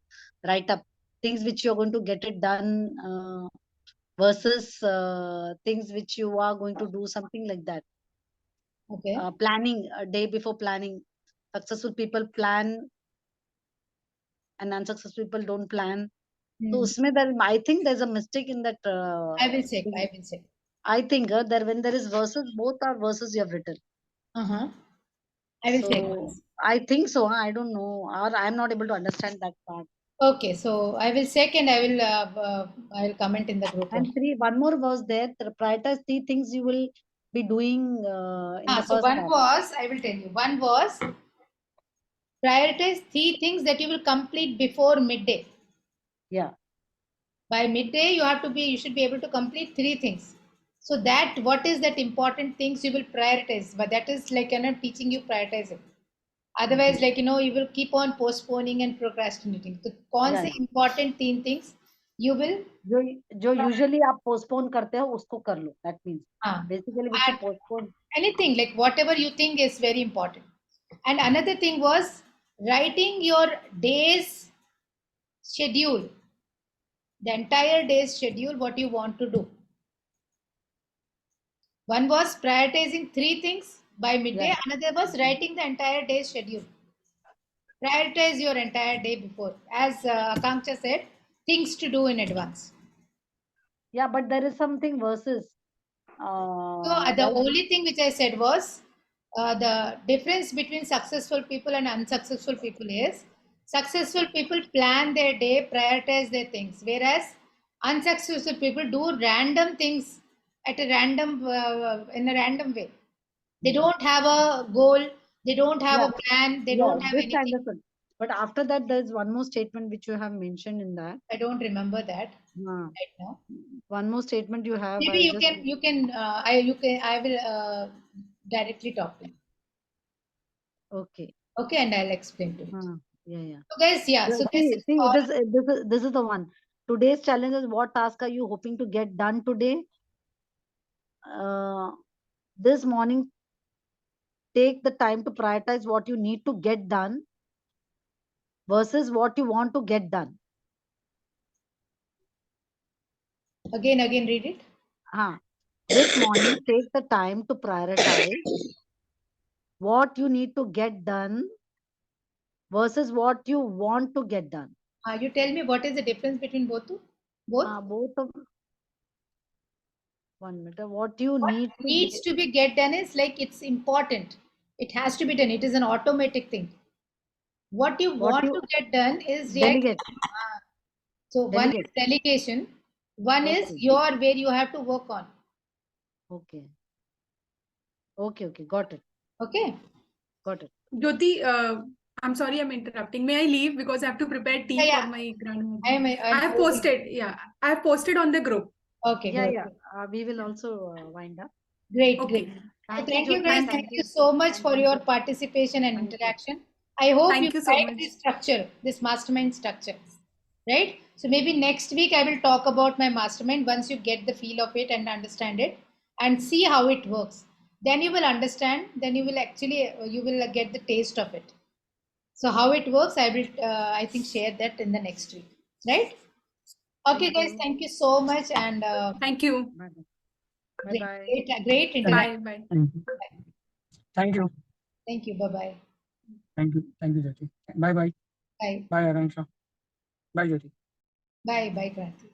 write-up. Things which you're going to get it done versus things which you are going to do, something like that. Okay. Planning, a day before planning. Successful people plan and unsuccessful people don't plan. So I think there's a mistake in that. I will check. I think that when there is verses, both are verses you have written. I will check. I think so. I don't know, or I'm not able to understand that part. Okay, so I will check and I will comment in the group. And one more was there. Prioritize 3 things you will be doing in the first. One was, I will tell you. One was prioritize 3 things that you will complete before midday. Yeah. By midday, you should be able to complete 3 things. So what is that important things you will prioritize? But that is like teaching you prioritizing. Otherwise, you will keep on postponing and procrastinating. So, कौन से important 3 things you will जो usually आप postpone करते हो उसको कर लो. That means basically which you postpone. Anything like whatever you think is very important. And another thing was writing your day's schedule, the entire day's schedule, what you want to do. One was prioritizing 3 things by midday. Right. Another was writing the entire day's schedule. Prioritize your entire day before. As Akanksha said, things to do in advance. Yeah, but there is something versus. So the Right? only thing which I said was the difference between successful people and unsuccessful people is successful people plan their day, prioritize their things, whereas unsuccessful people do random things at a random in a random way. They don't have a goal, they don't have Yeah. a plan, they Yeah, don't have this I anything. understood. But after that, there is one more statement which you have mentioned in that. I don't remember that Uh, right now. one more statement you have. Maybe I you just can I will directly talk to you. okay. Okay, and I'll explain to you. Yeah. So guys, yeah. So this See, is see, all. this is the one. Today's challenge is, what task are you hoping to get done today? This morning, take the time to prioritize what you need to get done versus what you want to get done. Again, read it. This morning, take the time to prioritize what you need to get done versus what you want to get done. You tell me what is the difference between both? Both. Both of 1 minute. What you What need to needs to be get done is like it's important. It has to be done. It is an automatic thing. What you what want you to get done is like delegate. so one is Delegate. delegation, one is Okay. your where you have to work on. Okay. Got it. Okay. Got it. Jyoti, I'm sorry I'm interrupting. May I leave because I have to prepare tea Yeah. for my grandmother. I'm I have posted. Yeah, I have posted on the group. Okay, Yeah, good. yeah. We will also wind up. Great, Okay. great. So Thank thank you, you Jyoti. guys. Thank Thank you. you so much Thank for you. your participation and Thank you. interaction. I hope Thank you you so like much. this structure, this mastermind structure, right? So maybe next week I will talk about my mastermind once you get the feel of it and understand it and see how it works. Then you will understand. Then you will actually you will get the taste of it. So how it works, I will I think share that in the next week, right? Okay, Thank guys. you. Thank you so much and Thank you. Bye bye. great interaction. Bye. Thank you. Thank you. Bye bye. Thank you. Thank you, Jyoti. Bye bye. Bye Bye, Aranksha. Bye, Jyoti. bye bye, Kranti.